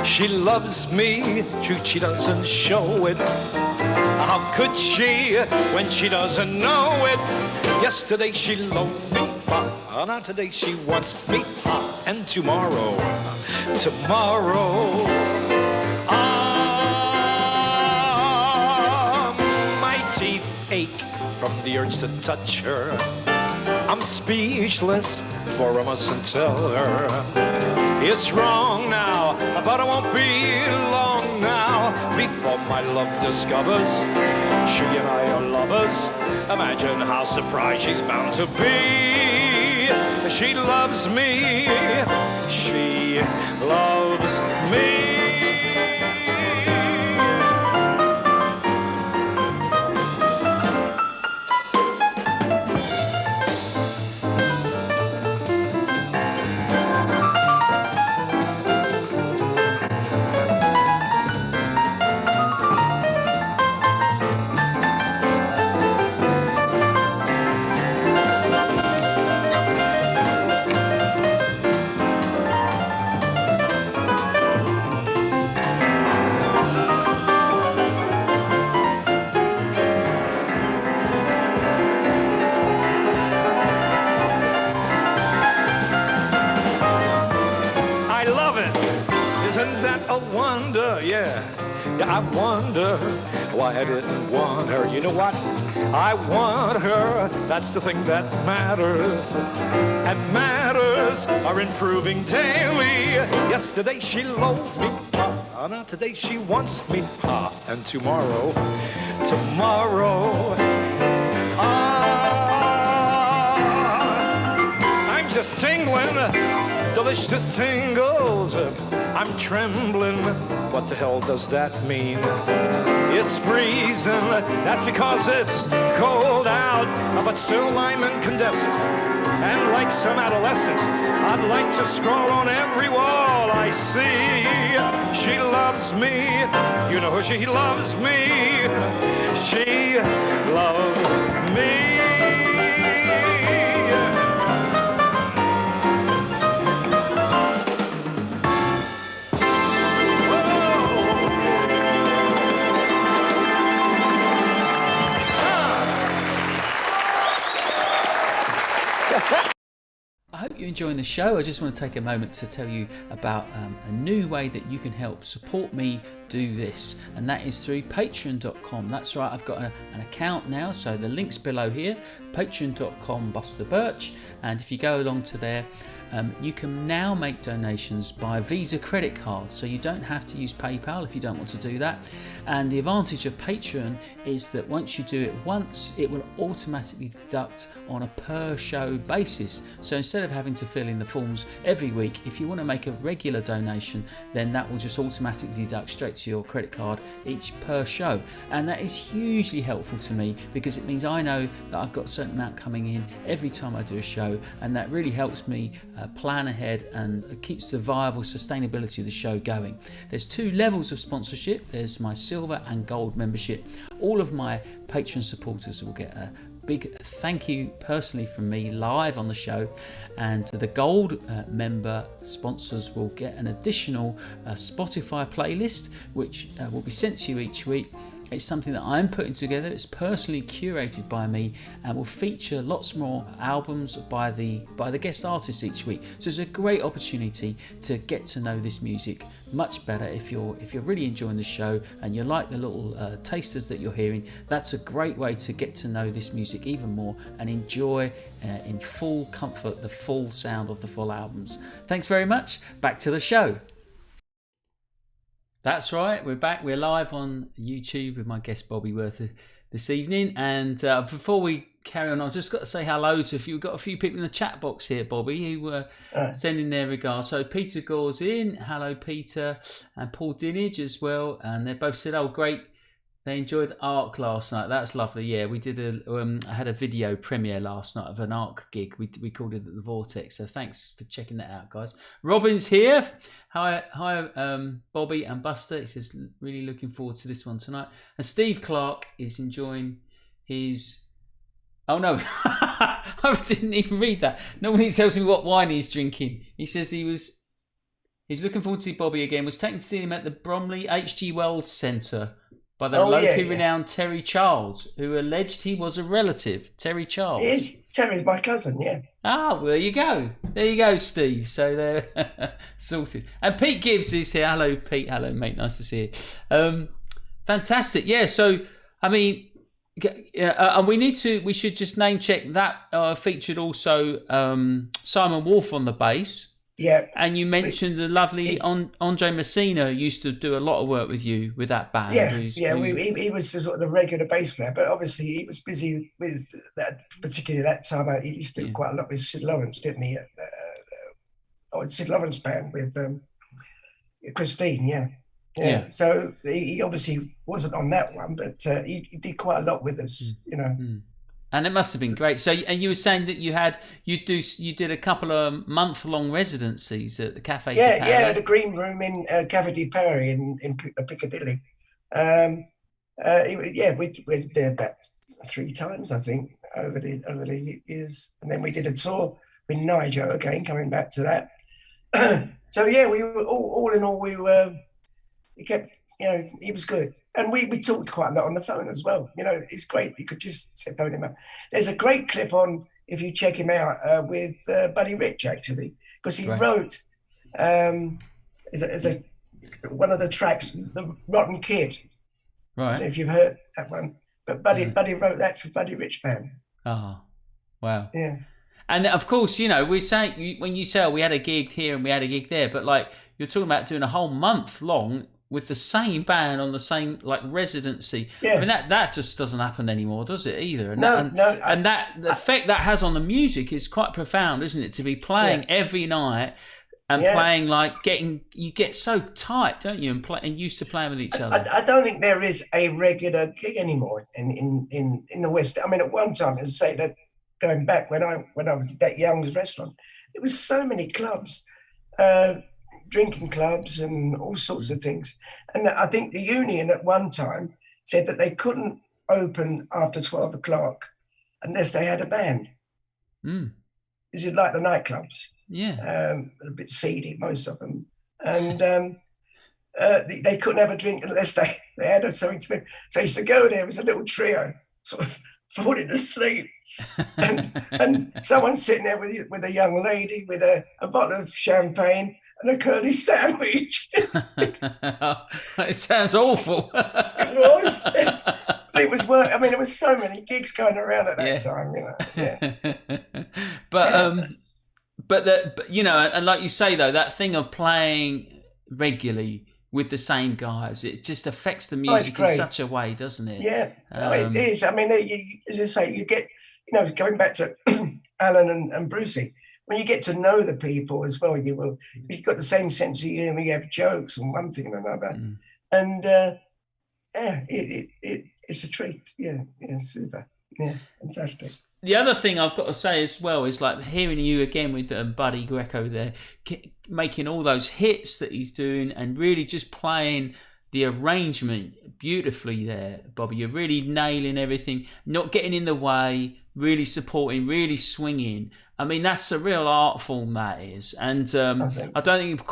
She loves me, true, she doesn't show it. How could she when she doesn't know it? Yesterday she loved me, now today she wants me, and tomorrow, my teeth ache from the urge to touch her. I'm speechless, for I mustn't tell her. It's wrong now, but it won't be long now before my love discovers she and I are lovers. Imagine how surprised she's bound to be. She loves me, she loves me. I wonder why I didn't want her. You know what? I want her. That's the thing that matters. And matters are improving daily. Yesterday she loathed me. Now today she wants me. And tomorrow, I'm just tingling. Delicious tingles. I'm trembling. What the hell does that mean? It's freezing. That's because it's cold out. But still I'm incandescent. And like some adolescent, I'd like to scroll on every wall I see. She loves me. You know she loves me. She loves me. I hope you're enjoying the show. I just want to take a moment to tell you about a new way that you can help support me do this, and that is through patreon.com. That's right, I've got an account now, so the link's below here, patreon.com Buster Birch, and if you go along to there, you can now make donations by Visa credit card, so you don't have to use PayPal if you don't want to do that. And the advantage of Patreon is that once you do it once, it will automatically deduct on a per show basis. So instead of having to fill in the forms every week, if you want to make a regular donation, then that will just automatically deduct straight to your credit card each per show. And that is hugely helpful to me because it means I know that I've got a certain amount coming in every time I do a show, and that really helps me plan ahead and keeps the viable sustainability of the show going. There's two levels of sponsorship. There's my silver and gold membership. All of my Patreon supporters will get a big thank you personally from me live on the show, and the gold member sponsors will get an additional Spotify playlist which will be sent to you each week, It's something that I'm putting together. It's personally curated by me and will feature lots more albums by the guest artists each week. So it's a great opportunity to get to know this music much better. If you're really enjoying the show and you like the little tasters that you're hearing, that's a great way to get to know this music even more and enjoy in full comfort the full sound of the full albums. Thanks very much. Back to the show. That's right, we're back. We're live on YouTube with my guest Bobby Worth this evening. And before we carry on, I've just got to say hello to we've got a few people in the chat box here, Bobby, who were sending their regards. So Peter Gore's in, hello Peter, and Paul Dinage as well. And they both said, oh great, they enjoyed ARC last night. That's lovely. Yeah, we did I had a video premiere last night of an ARC gig. We called it the Vortex. So thanks for checking that out, guys. Robin's here. Hi, Bobby and Buster. He says really looking forward to this one tonight. And Steve Clark is enjoying his. Oh no, I didn't even read that. Normally he tells me what wine he's drinking. He says he's looking forward to see Bobby again. Was taken to see him at the Bromley H.G. Wells Centre by the locally renowned Terry Childs, who alleged he was a relative. Terry Childs. Terry's my cousin, yeah. Ah, well, there you go. There you go, Steve. So they're sorted. And Pete Gibbs is here. Hello, Pete. Hello, mate. Nice to see you. Fantastic. Yeah, so, I mean, and we should just name check that featured also Simon Wolfe on the bass. Yeah. And you mentioned the lovely Andre Messina used to do a lot of work with you with that band. He was sort of the regular bass player, but obviously he was busy with that, particularly that time. He used to do quite a lot with Sid Lawrence, didn't he? Sid Lawrence band with Christine, yeah. So he obviously wasn't on that one, but he did quite a lot with us, you know. And it must have been great. So, and you were saying that you did a couple of month-long residencies at the Café de Paris. Yeah, the Green Room in Café de Paris in Piccadilly. We went there about 3 times, I think, over the years, and then we did a tour with Nigel again, coming back to that. So yeah, we were all in all, we kept. You know, he was good. And we talked quite a lot on the phone as well. You know, it's great. You could just phone him up. There's a great clip on, if you check him out, with Buddy Rich, actually, because he wrote, as one of the tracks, The Rotten Kid. Right. I don't know if you've heard that one. But Buddy wrote that for Buddy Rich Band. Oh, wow. Yeah. And of course, you know, we're saying, when you say we had a gig here and we had a gig there, but like you're talking about doing a whole month long with the same band on the same like residency. Yeah. I mean that just doesn't happen anymore, does it either? And the effect that has on the music is quite profound, isn't it? To be playing every night and playing like you get so tight, don't you? And used to playing with each other. I don't think there is a regular gig anymore in the West. I mean, at one time, as I say, that going back when I was at that Young's restaurant, there was so many clubs. Drinking clubs and all sorts of things. And I think the union at one time said that they couldn't open after 12 o'clock unless they had a band. Is it like the nightclubs? Yeah. A bit seedy, most of them. And they couldn't have a drink unless they had something to drink. So I used to go there, it was a little trio, sort of falling asleep. and someone sitting there with a young lady with a bottle of champagne and a curly sandwich. It sounds awful. It was. It was work. I mean, there was so many gigs going around at that time, you know. Yeah. But you know, and like you say though, that thing of playing regularly with the same guys, it just affects the music in such a way, doesn't it? Yeah, it is. I mean, as I say, you get, you know, going back to Alan and Brucey. When you get to know the people as well, you've got the same sense of humor. You have jokes and one thing and another, and it's a treat. Yeah, super. Yeah, fantastic. The other thing I've got to say as well is like hearing you again with Buddy Greco there, making all those hits that he's doing and really just playing the arrangement beautifully there, Bobby. You're really nailing everything, not getting in the way, really supporting, really swinging. I mean, that's a real art form, that is. And I don't think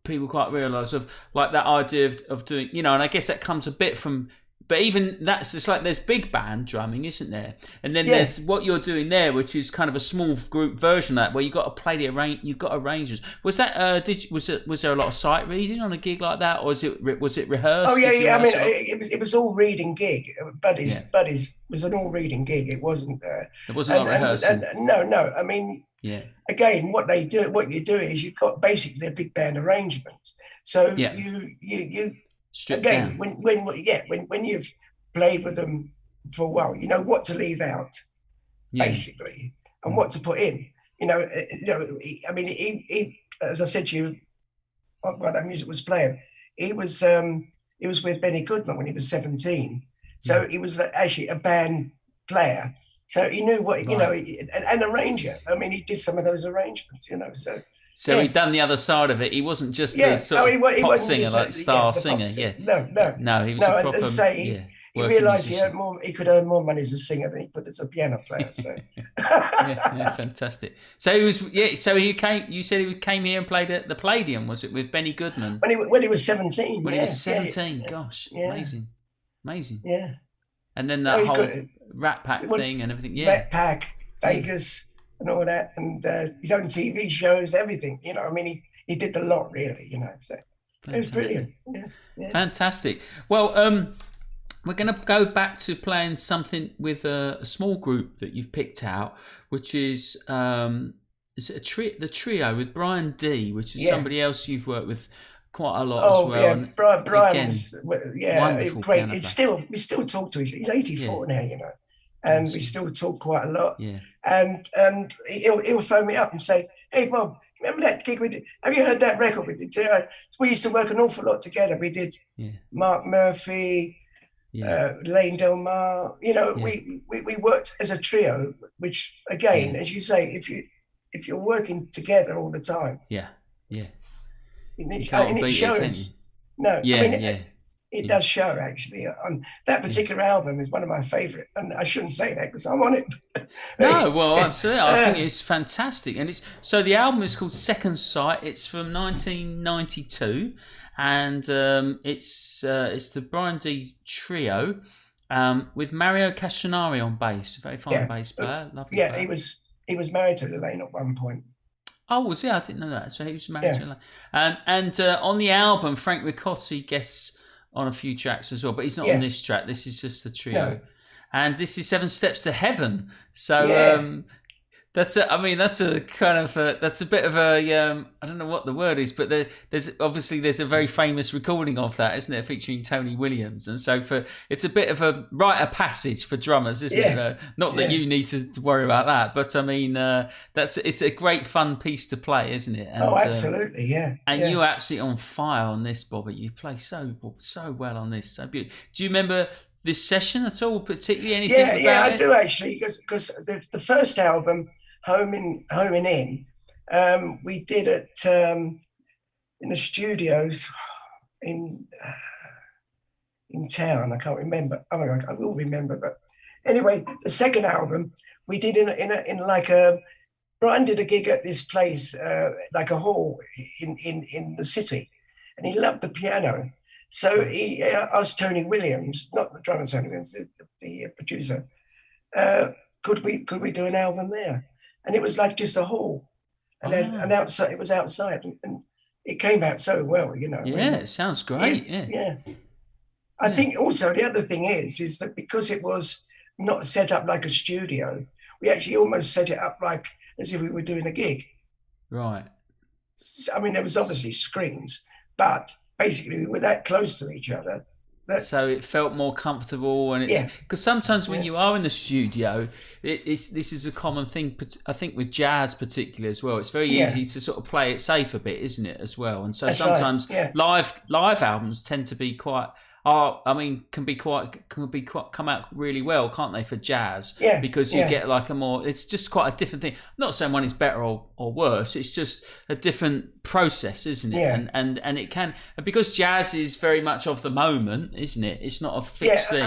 people quite realise of like that idea of doing, you know, and I guess that comes a bit from But even that's just like there's big band drumming, isn't there? And then there's what you're doing there, which is kind of a small group version of that, where you got to play you've got arrangements. Was that was there a lot of sight reading on a gig like that, or was it rehearsed? Oh yeah. I mean, it was all reading gig. Buddies was an all reading gig. It wasn't. It wasn't rehearsing. No. I mean, again, what you do is you've got basically a big band arrangement. So you strip again down. when you've played with them for a while, you know what to leave out, basically, and what to put in. I mean, he as I said to you, while that music was playing, he was with Benny Goodman when he was 17, so he was actually a band player. So he knew what an arranger. I mean, he did some of those arrangements, So he'd done the other side of it. He wasn't just the sort of pop singer, like star singer. No, he was a proper. As I say, he realised he could earn more money as a singer than he could as a piano player. So fantastic. So he was. So he came. You said he came here and played at the Palladium. Was it with Benny Goodman? When he was 17. When he was 17. Gosh, amazing. Yeah. And then that whole Rat Pack thing and everything. Yeah. Rat Pack, Vegas. And all that, and his own TV shows, everything. I mean, he did the lot, really. So it was brilliant. Yeah. Fantastic. Well, we're going to go back to playing something with a small group that you've picked out, which is the trio with Brian D, which is somebody else you've worked with quite a lot as well. Yeah, Brian was, wonderful great. We still talk to each other. He's 84 now, and we still talk quite a lot. Yeah. And he'll phone me up and say, "Hey Bob, remember that gig we did? Have you heard that record we did? We used to work an awful lot together. We did Mark Murphy, Lane Del Mar. We worked as a trio. Which again, as you say, if you're working together all the time, it shows. It does show, actually. That particular album is one of my favourite, and I shouldn't say that because I'm on it. No, well, absolutely. I think it's fantastic, and so the album is called Second Sight. It's from 1992, and it's the Brian D trio with Mario Castronari on bass, a very fine bass player, lovely player. He was married to Elaine at one point. Oh, was he? I didn't know that. So he was married to Elaine. And on the album, Frank Ricotti guests on a few tracks as well, but he's not on this track. This is just the trio. No. And this is Seven Steps to Heaven. So that's a bit of a I don't know what the word is, but there's a very famous recording of that, isn't it, featuring Tony Williams? And so it's a bit of a rite of passage for drummers, isn't it? Not that you need to worry about that, but I mean it's a great fun piece to play, isn't it? And, absolutely, And you're absolutely on fire on this, Bobby. You play so well on this, so beautiful. Do you remember this session at all, particularly anything about it? Yeah, I do actually, because the first album, Home and In, we did it in the studios in town. I can't remember. Oh my God, I will remember. But anyway, the second album we did in like a. Brian did a gig at this place, like a hall in the city, and he loved the piano. So he asked Tony Williams, not the drummer, Tony Williams, the producer, could we do an album there? And it was like just a hall, and outside, it was outside, and it came out so well, Yeah, it sounds great. Yeah. I think also the other thing is that because it was not set up like a studio, we actually almost set it up like as if we were doing a gig. Right. I mean, there was obviously screens, but basically we were that close to each other. So it felt more comfortable, and it's because sometimes when you are in the studio, this is a common thing. I think with jazz, particularly as well, it's very easy to sort of play it safe a bit, isn't it? As well, and so that's sometimes live albums tend to be quite. Can come out really well, can't they, for jazz? Yeah. Because you get like it's just quite a different thing. I'm not saying one is better or worse. It's just a different process, isn't it? Yeah. And it can, because jazz is very much of the moment, isn't it? It's not a fixed thing.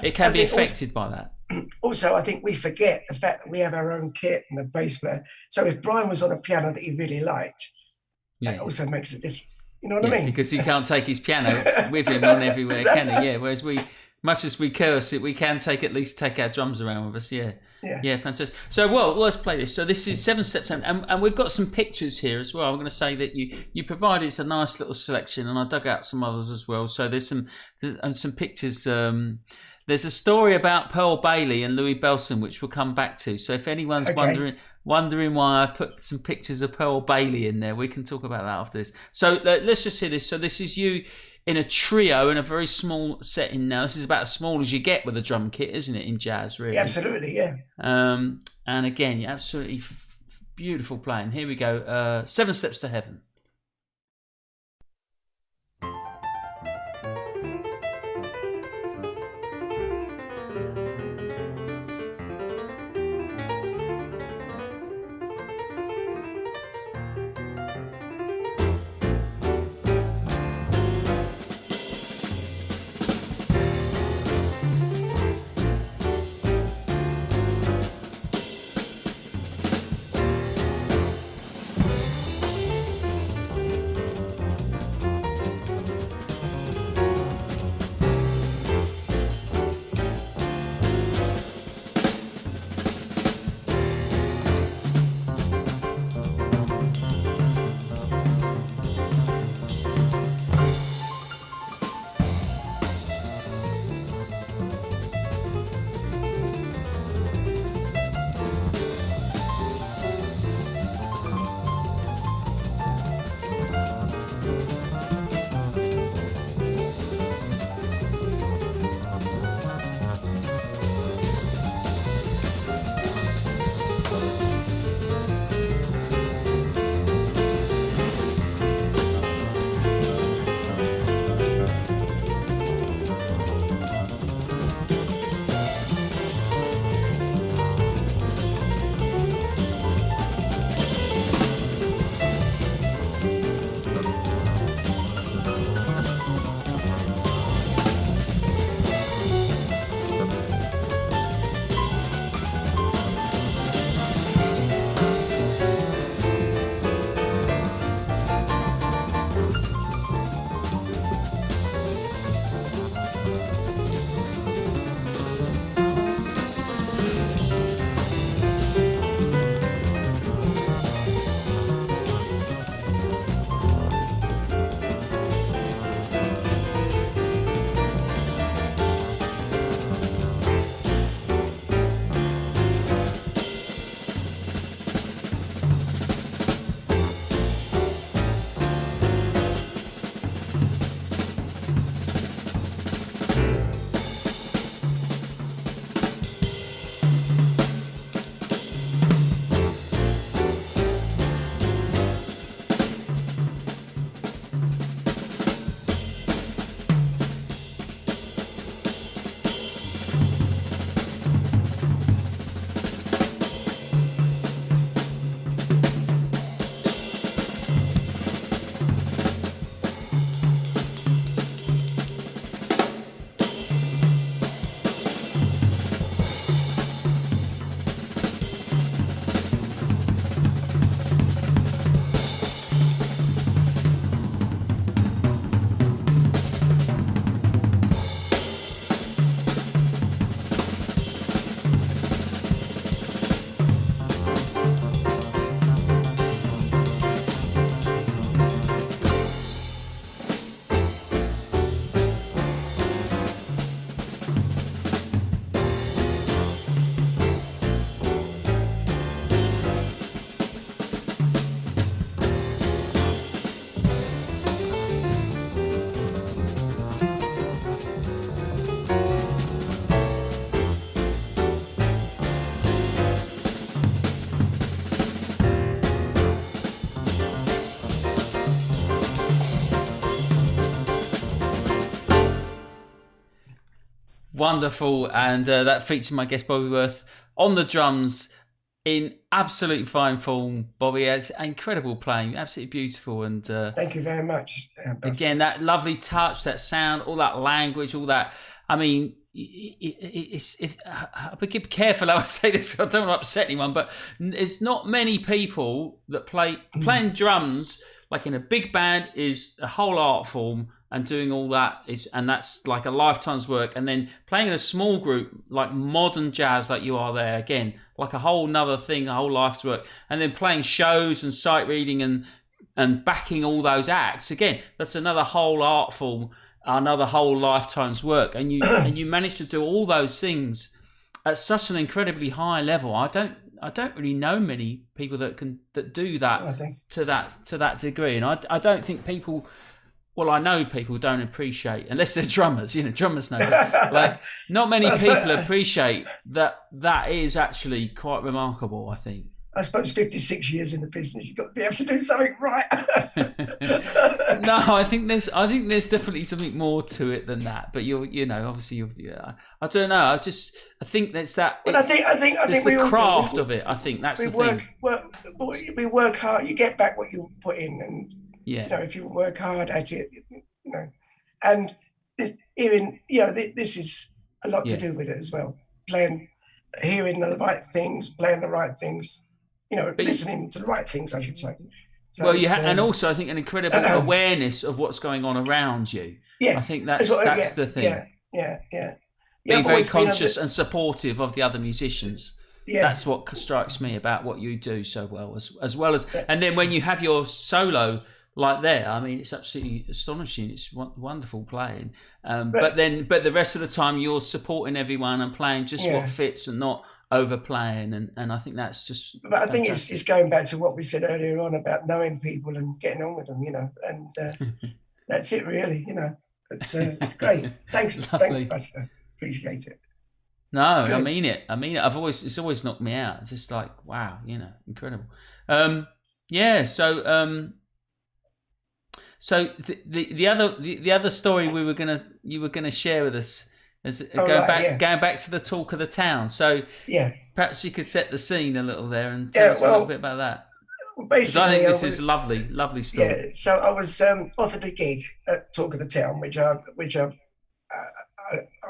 It can be affected by that. Also, I think we forget the fact that we have our own kit and a bass player. So if Brian was on a piano that he really liked, that also makes a difference. You know what I mean? Because he can't take his piano with him on everywhere, can he? Yeah. Whereas we Much as we curse it, we can at least take our drums around with us. Yeah. Yeah. Yeah, fantastic. So, well, let's play this. So this is 7 Steps, and we've got some pictures here as well. I'm going to say that you provided a nice little selection, and I dug out some others as well. So there's some pictures. There's a story about Pearl Bailey and Louis Belson, which we'll come back to. So if anyone's wondering why I put some pictures of Pearl Bailey in there, we can talk about that after this. So let's just hear this. So this is you in a trio in a very small setting. Now this is about as small as you get with a drum kit, isn't it, in jazz? Really, yeah, absolutely, yeah. And again, you're absolutely beautiful playing. Here we go. 7 Steps to Heaven. Wonderful, and that featured my guest Bobby Worth on the drums in absolute fine form. Bobby, it's incredible playing, absolutely beautiful, and thank you very much. Again, that lovely touch, that sound, all that language, all that. I mean, I'll be careful how I say this. I don't want to upset anyone, but there's not many people that playing drums like in a big band is a whole art form. and doing all that and that's like a lifetime's work, and then playing in a small group like modern jazz like you are there, again, like a whole nother thing, a whole life's work, and then playing shows and sight reading and backing all those acts, again, that's another whole art form, another whole lifetime's work, and you manage to do all those things at such an incredibly high level. I don't really know many people that do that to that degree, and I don't think people. Well, I know people don't appreciate, unless they're drummers. Drummers know. But, like, not many people appreciate that. That is actually quite remarkable, I think. I suppose 56 years in the business, you've got to be able to do something right. No, I think there's definitely something more to it than that. But obviously I don't know. I think there's that. Well, I think we the all craft do. of it. I think that's the thing. We work hard. You get back what you put in, and if you work hard at it, and this is a lot to do with it as well. Hearing the right things, playing the right things. Listening to the right things, I should say. So and also I think an incredible awareness of what's going on around you. Yeah, I think that's the thing. Yeah. Being very conscious and supportive of the other musicians. Yeah. That's what strikes me about what you do so well, as well as, and then when you have your solo like there, I mean, it's absolutely astonishing. It's wonderful playing. But the rest of the time you're supporting everyone and playing just what fits and not overplaying, and I think that's just. But I think it's going back to what we said earlier on about knowing people and getting on with them, and that's it really, But great, thanks, Buster. Appreciate it. No, Good. I mean it. It's always knocked me out. It's just like, wow, incredible. So the other story you were gonna share with us is going back to the talk of the town. So perhaps you could set the scene a little there and tell us a little bit about that. Basically, I think this is lovely story. Yeah, so I was offered a gig at Talk of the Town, which I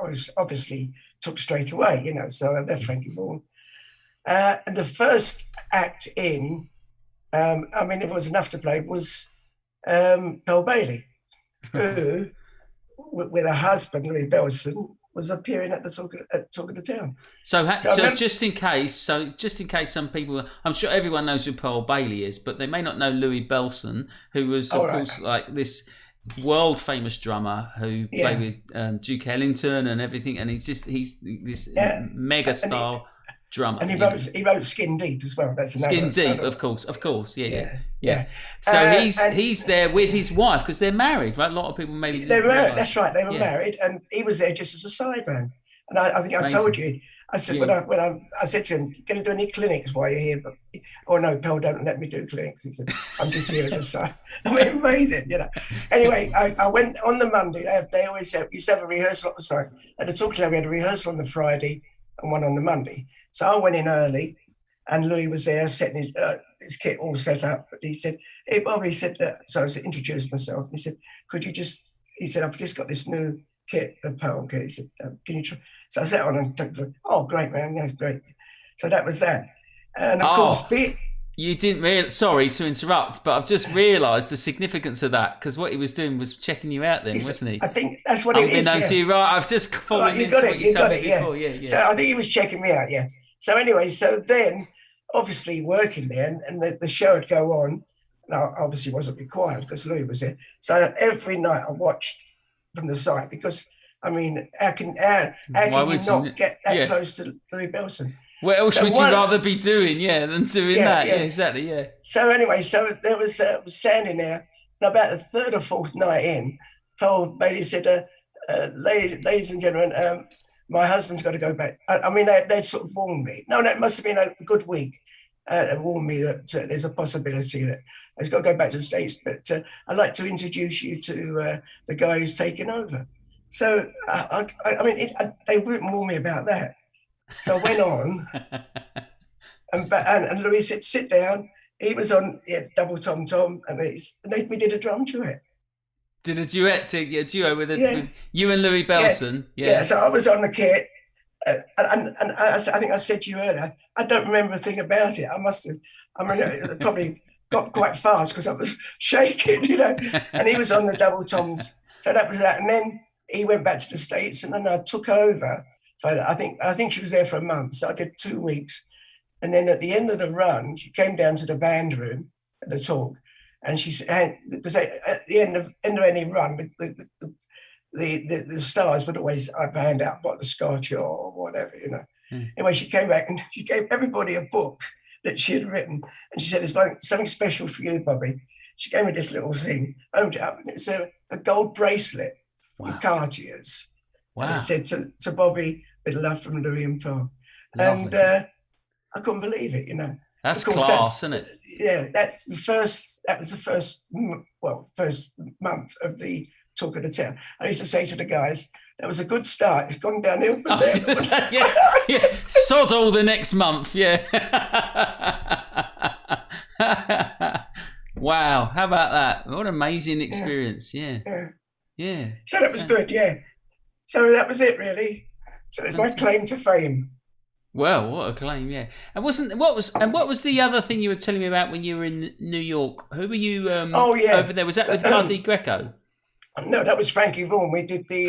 was obviously took straight away, So I left Frankie Vaughan, and the first act in, it was enough to play, was Pearl Bailey, who, with her husband Louis Belson, was appearing at the Talk of the Town. So just in case some people, I'm sure everyone knows who Pearl Bailey is, but they may not know Louis Belson, who was of course like this world famous drummer who played with Duke Ellington and everything, and he's this mega star drummer. And he wrote Skin Deep as well. That's Skin Deep, of course, yeah. So he's there with his wife because they're married, right? A lot of people maybe they're married. That's right, they were married, and he was there just as a sideman. And I think I told you, I said when I said to him, "Going to do any clinics while you're here?" But no, Pearl don't let me do clinics. He said, "I'm just here as a side." I mean, amazing, Anyway, I went on the Monday. They always have used to have a rehearsal. Sorry, at the Talk Club we had a rehearsal on the Friday and one on the Monday. So I went in early, and Louis was there setting his kit all set up. But he said, "Hey, Bob," he said that. So I introduced myself. He said, "Could you just?" He said, "I've just got this new kit, the Pearl kit." He said, "Can you try?" So I sat on and took the. "Oh, great, man! That's great." So that was that. And of course, you didn't sorry to interrupt, but I've just realised the significance of that, because what he was doing was checking you out then, wasn't he? I think that's what it is. To you, right? I've just fallen into what you told me before. Yeah. So I think he was checking me out, yeah. So anyway, so then obviously working there, and the show would go on. Now, obviously wasn't required because Louis was there. So every night I watched from the side, because, I mean, how can you not get that close to Louis Belson? What else would you rather be doing, than doing that? Yeah, exactly, yeah. So anyway, there was standing there, and about the third or fourth night in, Pearl Bailey said, ladies and gentlemen, my husband's got to go back. I mean, they'd sort of warned me. No, that must have been a good week. They warned me that there's a possibility that he's got to go back to the States, but I'd like to introduce you to the guy who's taking over. So, they wouldn't warn me about that. So I went on, and Louis said, "Sit down." He was on double tom, and we did a drum duet. Did a duo with you and Louis Belson? Yeah. So I was on the kit, and I think I said to you earlier, I don't remember a thing about it. I must have. I mean, it probably got quite fast because I was shaking, And he was on the double toms, So that was that. And then he went back to the States, and then I took over. I think she was there for a month. So I did 2 weeks. And then at the end of the run, she came down to the band room at the talk. And she said, because at the end of any run, the stars would always hand out what the scotch or whatever, you know. Anyway, she came back and she gave everybody a book that she had written. And she said, "It's something special for you, Bobby." She gave me this little thing, opened it up, and it's a gold bracelet from Cartier's. Wow. And it said to Bobby, "With love from Louis and Paul." Lovely. And I couldn't believe it, you know. That's class, isn't it? Yeah, that was the first month of the Talk of the Town. I used to say to the guys, that was a good start. It's gone downhill from there. Say, yeah. Sod all the next month, yeah. Wow, how about that? What an amazing experience, yeah. So that was good, yeah. So that was it, really. So it's my claim to fame. Well, what a claim, yeah. And what was the other thing you were telling me about when you were in New York? Who were you over there? Was that with Buddy Greco? No, that was Frankie Vaughan. We did the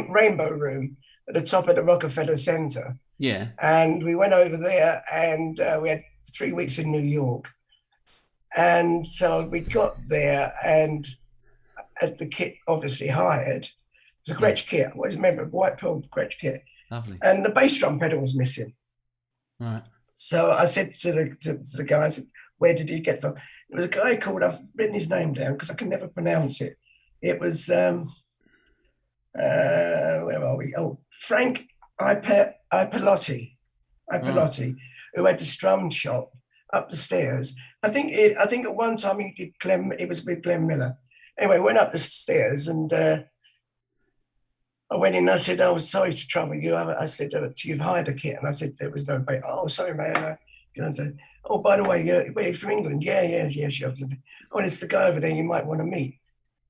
Rainbow Room at the top of the Rockefeller Center. Yeah. And we went over there, and we had 3 weeks in New York. And so we got there, and had the kit obviously hired. It was a Gretsch kit. I always remember, a white pearl Gretsch kit. Lovely. And the bass drum pedal was missing. Right. So I said to the guys, "Where did you get from?" It was a guy called, I've written his name down because I can never pronounce it. It was, where are we? Oh, Frank Ipelotti, who had the strum shop up the stairs. I think at one time it was with Glenn Miller. Anyway, I went up the stairs, and I went in and I said, "Oh, sorry to trouble you." I said, "You've hired a kit." And I said, "There was no bait." "Oh, sorry, man." I said, "Oh, by the way, you're from England?" Yeah, sure. "Oh, it's the guy over there you might want to meet."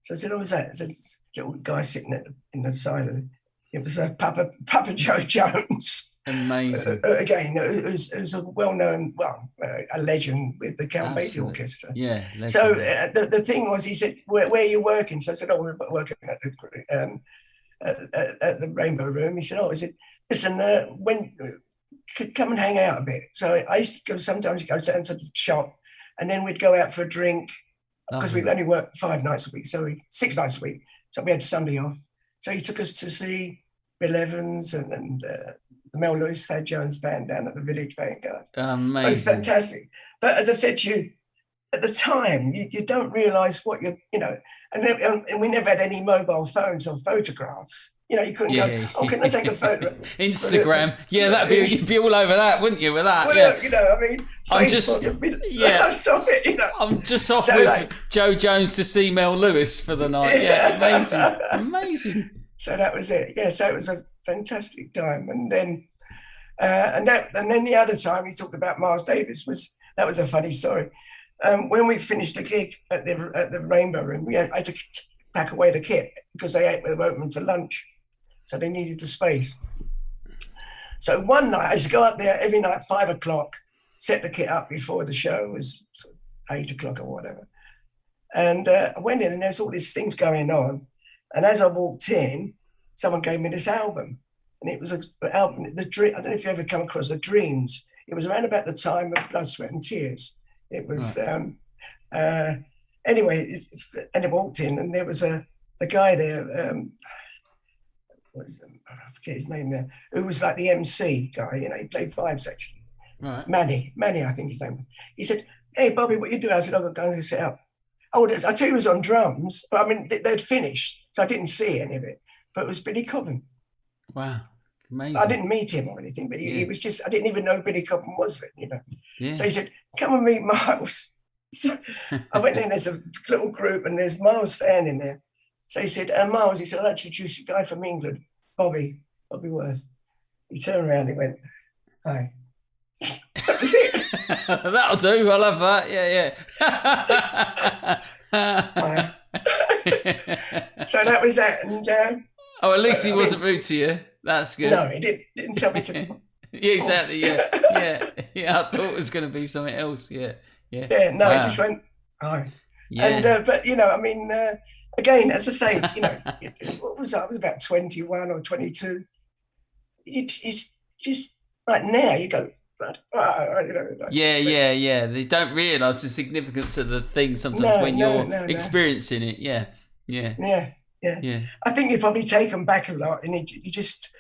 So I said, "Oh, what's that?" I said, "It's a little guy sitting in the side of it." It was Papa Joe Jones. Amazing. Again, who's a well-known, a legend with the Count Basie Orchestra. Yeah. So the thing was, he said, where are you working? So I said, "Oh, we're working at the Rainbow Room." He said, "Oh," he said, "Listen, come and hang out a bit." So I used to sometimes go down to the shop, and then we'd go out for a drink, because we only worked 5 nights a week, 6 nights a week. So we had Sunday off. So he took us to see Bill Evans and the Mel Lewis, Thad Jones band down at the Village Vanguard. Amazing. It was fantastic. But as I said to you, at the time, you don't realise what and we never had any mobile phones or photographs. You know, you couldn't go, "Oh, can I take a photo?" Instagram. You'd be all over that, wouldn't you, with that? Well, you know, I mean, I'm just off with Joe Jones to see Mel Lewis for the night. Yeah, amazing. So that was it. Yeah, so it was a fantastic time. And then and then the other time he talked about Miles Davis was a funny story. When we finished the gig at the Rainbow Room, I had to pack away the kit because they were open for lunch, so they needed the space. So one night I used to go up there every night, 5 o'clock, set the kit up before the show. It was 8 o'clock or whatever. And I went in, and there's all these things going on. And as I walked in, someone gave me this album, and it was an album. I don't know if you ever come across The Dreams. It was around about the time of Blood, Sweat and Tears. It was anyway, and I walked in, and there was a guy there. I forget his name now. Who was like the MC guy? You know, he played vibes actually. Right. Manny, I think his name was. He said, "Hey, Bobby, what you doing?" I said, "I'm going to set up." "Oh, I tell you, he was on drums, but I mean they'd finished, so I didn't see any of it. But it was Billy Cobham." Wow. Amazing. I didn't meet him or anything, but he was just, I didn't even know Billy Cobham was there, you know. Yeah. So he said, "Come and meet Miles." So I went in, there's a little group, and there's Miles standing there. So he said, "Miles," he said, "I'll introduce you, a guy from England, Bobby Worth." He turned around, he went, "Hi." That was it. That'll do, I love that, yeah. Hi. So that was that, and at least he wasn't rude to you. That's good. No, he didn't tell me to. Yeah, exactly. Yeah. I thought it was going to be something else. Yeah. No, he just went, "Hi." And but I mean, again, as I say, what was I was about 21 or 22. It's just like now you go. Yeah. They don't realise the significance of the thing sometimes when you're experiencing it. Yeah. I think you'd probably taken back a lot, and you just.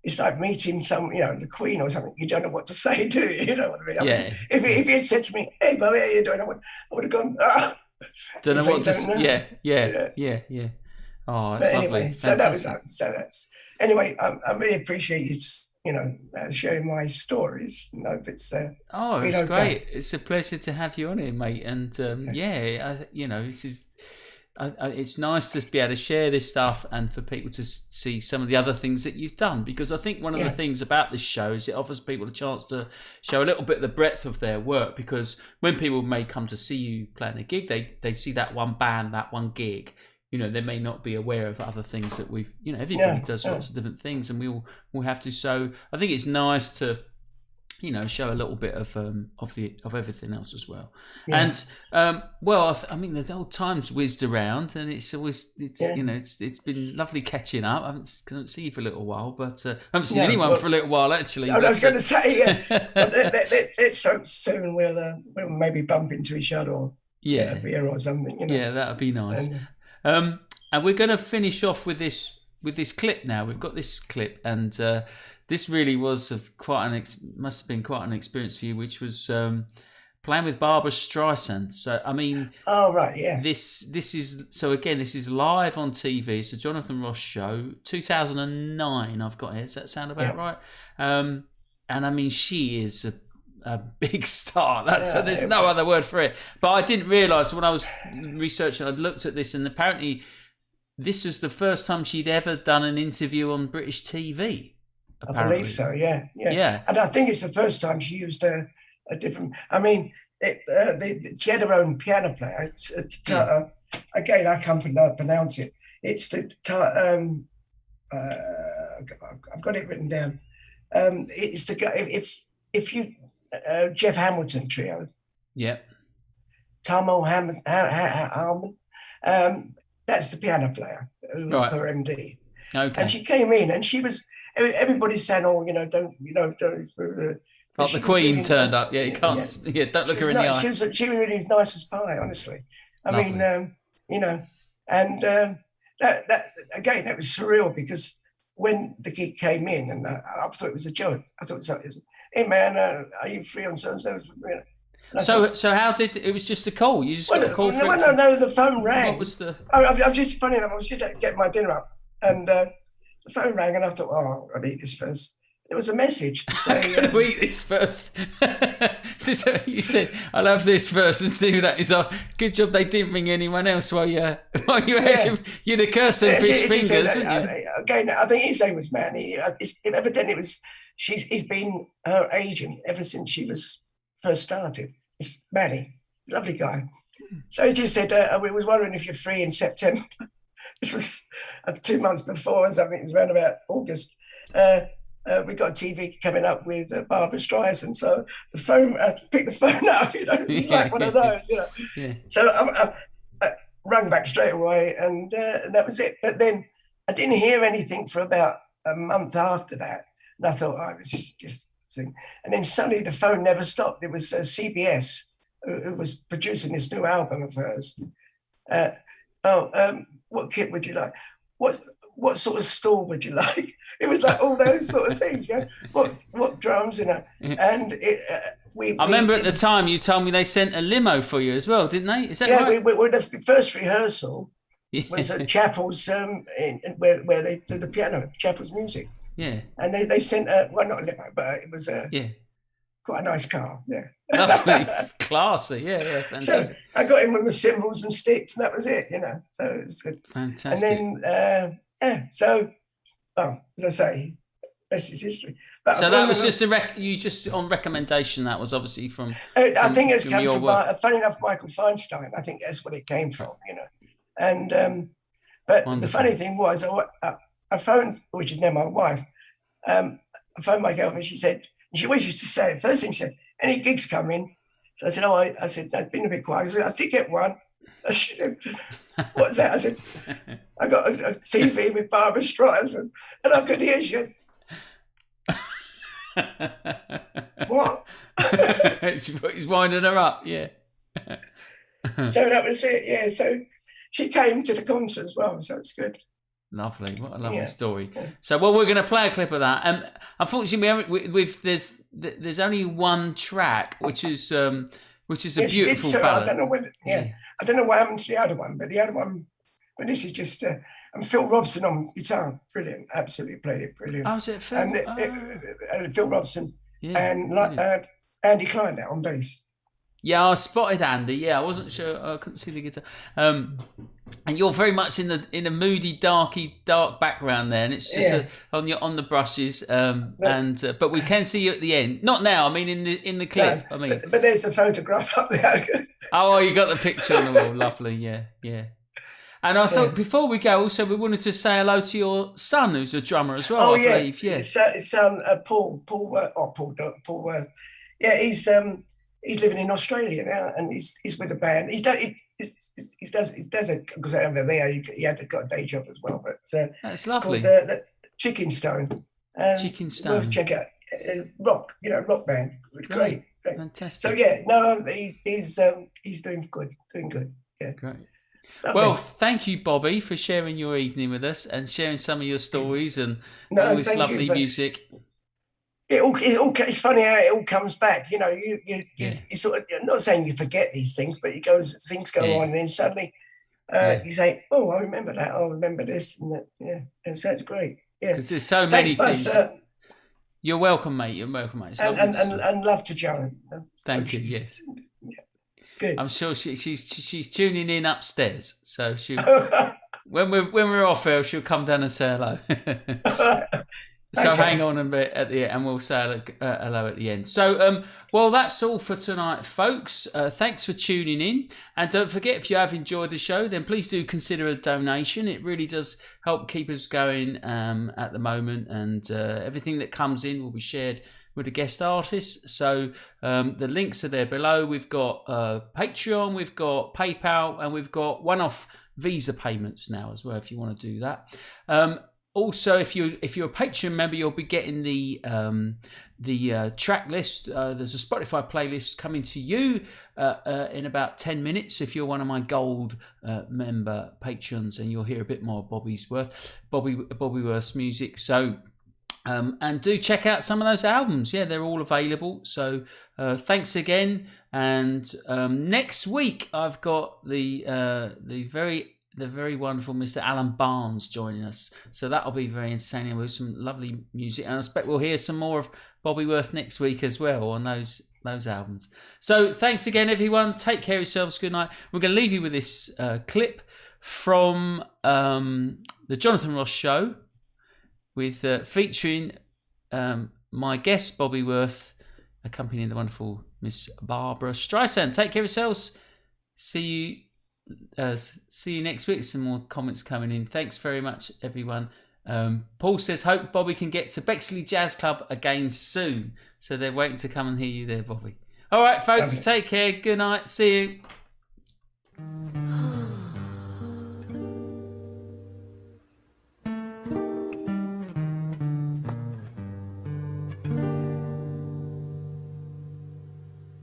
It's like meeting some, the Queen or something. You don't know what to say, do you? You know what I mean? Yeah. If he had said to me, "Hey, Bobby, how you doing?" I would have gone. Don't know what to say. Yeah. Oh, that's lovely. Anyway, so that's. Anyway, I really appreciate you, sharing my stories. It's. It's great. It's a pleasure to have you on here, mate. And this is. It's nice to be able to share this stuff and for people to see some of the other things that you've done, because I think one of the things about this show is it offers people a chance to show a little bit of the breadth of their work, because when people may come to see you playing a gig, they see that one band, that one gig, they may not be aware of other things that we've, everybody does lots of different things, and we'll have to. So I think it's nice to show a little bit of everything else as well. Yeah. And I mean, the old time's whizzed around, and it's it's been lovely catching up. I haven't seen you for a little while, but I haven't seen anyone for a little while actually. I was going to say, let's hope soon we'll maybe bump into each other or get a beer or something. Yeah, that'd be nice. And we're going to finish off with this clip now. We've got this clip, and. This really was must have been quite an experience for you, which was playing with Barbra Streisand. So I mean, This is live on TV. It's a Jonathan Ross show, 2009. I've got here. Does that sound about right? And I mean, she is a big star. There's no other word for it. But I didn't realise when I was researching. I'd looked at this, and apparently, this was the first time she'd ever done an interview on British TV. Apparently. I believe so, yeah. And I think it's the first time she used a different. I mean, she had her own piano player. Again, I can't pronounce it. It's the. I've got it written down. It's the if you Jeff Hamilton trio. Yeah. Tomo Harmon. That's the piano player who was her MD. Okay. And she came in, and she was. Everybody's saying, "Oh, don't." Like the Queen really turned up. Yeah, you can't. Yeah, don't look her in the eye. She was really nice as pie, honestly. I mean, and that again, that was surreal, because when the gig came in, and I thought it was a joke. I thought it was, "Hey man, are you free on so and so?" So how did it was just a call? You just got a call? No, the phone rang. What was the? I was just funny enough. I was just getting my dinner up, and. The phone rang, and I thought, "Oh, I'll eat this first." It was a message to say, "I'm going to eat this first." You said, "I'll have this first and see who that is." Oh, good job they didn't ring anyone else while you had you'd have cursed them fish fingers, wouldn't you? Again, I think his name was Manny. Evidently, he's been her agent ever since she was first started. It's Manny, lovely guy. So he just said, "We was wondering if you're free in September." This was 2 months before, or something. It was around about August. We got a TV coming up with Barbra Streisand, so the phone, I picked the phone up. It's like one of those, Yeah. So I rang back straight away, and that was it. But then I didn't hear anything for about a month after that, and I thought, I was just thing. And then suddenly the phone never stopped. It was CBS who was producing this new album of hers. What kit would you like? What sort of stool would you like? It was like all those sort of things. What drums, And I remember at the time you told me they sent a limo for you as well, didn't they? Is that right? Yeah, the first rehearsal was at Chapel's, where they do the piano, Chapel's music. Yeah. And they sent not a limo, but it was quite a nice car. Yeah. Lovely, classy. Yeah, fantastic. So I got in with my cymbals and sticks, and that was it. So it was good. Fantastic. And then so, as I say, rest is history. But so that was just you just on recommendation. That was obviously from. I think it's come from. Funny enough, Michael Feinstein. I think that's what it came from. And but wonderful. The funny thing was, I phoned, which is now my wife. I phoned my girlfriend. She said. She always used to say, first thing she said, "Any gigs coming?" So I said, "Oh, I said, I've been a bit quiet." I said, "I did get one." She said, "What's that?" I said, "I got a TV with Barbra Streisand," and I could hear she. What? He's winding her up, yeah. So that was it, yeah. So she came to the concert as well, so it's good. Lovely, what a lovely story. So, well, we're going to play a clip of that. Unfortunately, there's only one track, which is a beautiful ballad. I don't know when. I don't know what happened to the other one, but the other one. But this is just. And Phil Robson on guitar, brilliant, absolutely played it brilliant. Oh, was it Phil? And Phil Robson and Andy Klein on bass. Yeah, I spotted Andy. Yeah, I wasn't sure. I couldn't see the guitar. And you're very much in a moody, dark background there, and it's just on the brushes. But we can see you at the end. Not now. I mean, in the clip. No, but there's the photograph up there. Oh, you got the picture on the wall. Lovely. Yeah. And I thought before we go, also we wanted to say hello to your son, who's a drummer as well. I believe. Yeah. His son, Paul Worth. Yeah, he's living in Australia now, and he's with a band. He does it because over there he had got a day job as well. But that's lovely. Called Chicken Stone. Chicken Stone. Worth check out. Rock band. Great. Fantastic. So he's doing good. Yeah. Great. Well, thank you, Bobby, for sharing your evening with us and sharing some of your stories and all this lovely music. It's funny how it all comes back. You know, you sort of, you're not saying you forget these things, but things go on, and then suddenly you say, "Oh, I remember that. I remember this," and that. Yeah, and so it's great. Yeah, because there's so many things. You're welcome, mate. You're welcome, mate. And love to Joan. Thank you. Yes. Good. I'm sure she's tuning in upstairs, so she when we're off air, she'll come down and say hello. So hang on a bit at the end, and we'll say hello at the end. So well, that's all for tonight, folks. Thanks for tuning in, and don't forget, if you have enjoyed the show, then please do consider a donation. It really does help keep us going at the moment, and everything that comes in will be shared with the guest artists. So the links are there below. We've got Patreon, we've got PayPal, and we've got one-off Visa payments now as well, if you want to do that. Also, if you're a Patreon member, you'll be getting the track list. There's a Spotify playlist coming to you in about 10 minutes if you're one of my gold member patrons, and you'll hear a bit more of Bobby Worth's music. So and do check out some of those albums. Yeah, they're all available. So thanks again. And next week I've got the very wonderful Mr. Alan Barnes joining us. So that'll be very entertaining with some lovely music. And I expect we'll hear some more of Bobby Worth next week as well on those albums. So thanks again, everyone. Take care of yourselves. Good night. We're going to leave you with this clip from the Jonathan Ross Show, with featuring my guest Bobby Worth, accompanying the wonderful Miss Barbra Streisand. Take care of yourselves. See you next week. Some more comments coming in. Thanks very much, everyone. Paul says, hope Bobby can get to Bexley Jazz Club again soon. So they're waiting to come and hear you there, Bobby. All right, folks, take care. Good night. See you.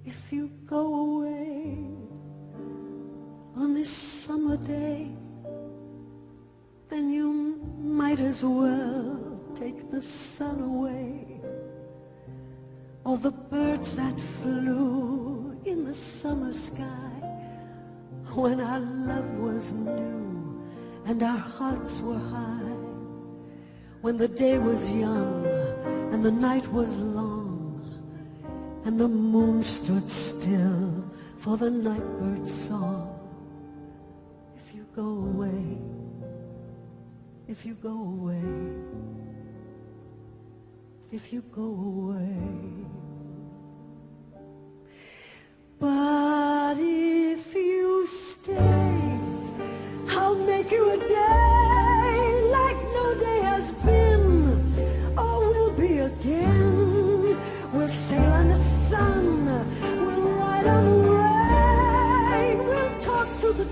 If you go away on this summer day, then you might as well take the sun away, or the birds that flew in the summer sky, when our love was new and our hearts were high, when the day was young and the night was long, and the moon stood still for the nightbird's song. If you go away, if you go away, if you go away. But if you stay, I'll make you a day like no day has been or will be again. We'll sail on the sun, we'll ride on the rain, we'll talk to the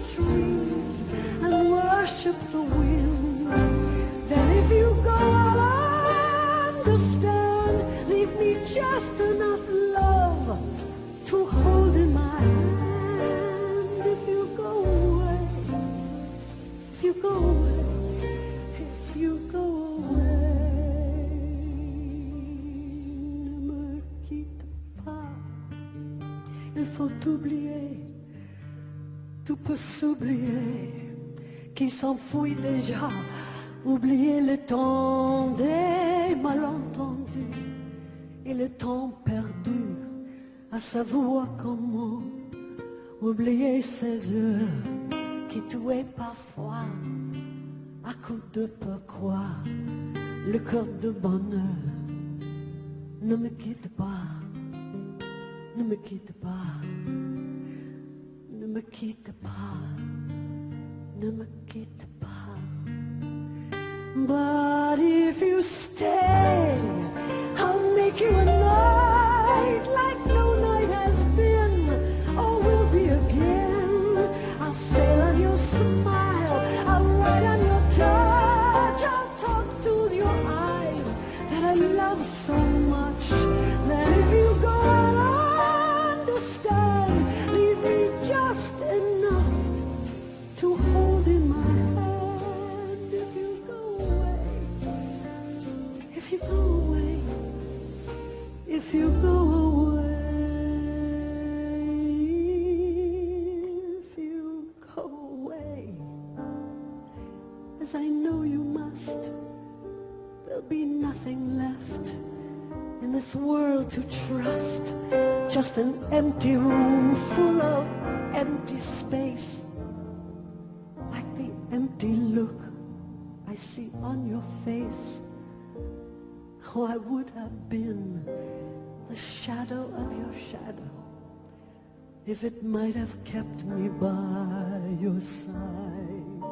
faut oublier, tout peut s'oublier, qui s'enfuit déjà, oublier le temps des malentendus et le temps perdu à savoir comment oublier ces heures qui tuaient parfois à coup de peu quoi le cœur de bonheur. Ne me quitte pas, ne me quitte pas, ne me quitte pas, ne me quitte pas. But if you stay, I'll make you a night like no night has been or will be again. I'll sail on your smile, I'll ride on your touch, I'll talk to your eyes that I love so much that if you go and understand, leave me just enough to hold in my hand. If you go away, if you go away, if you go away, if you go away, as I know you must, there'll be nothing left in this world to trust, just an empty room full of empty space, like the empty look I see on your face. Oh, I would have been the shadow of your shadow if it might have kept me by your side.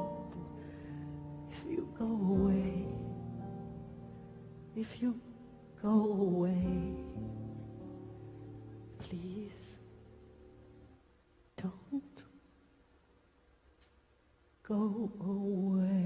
If you go away, if you go away, please don't go away.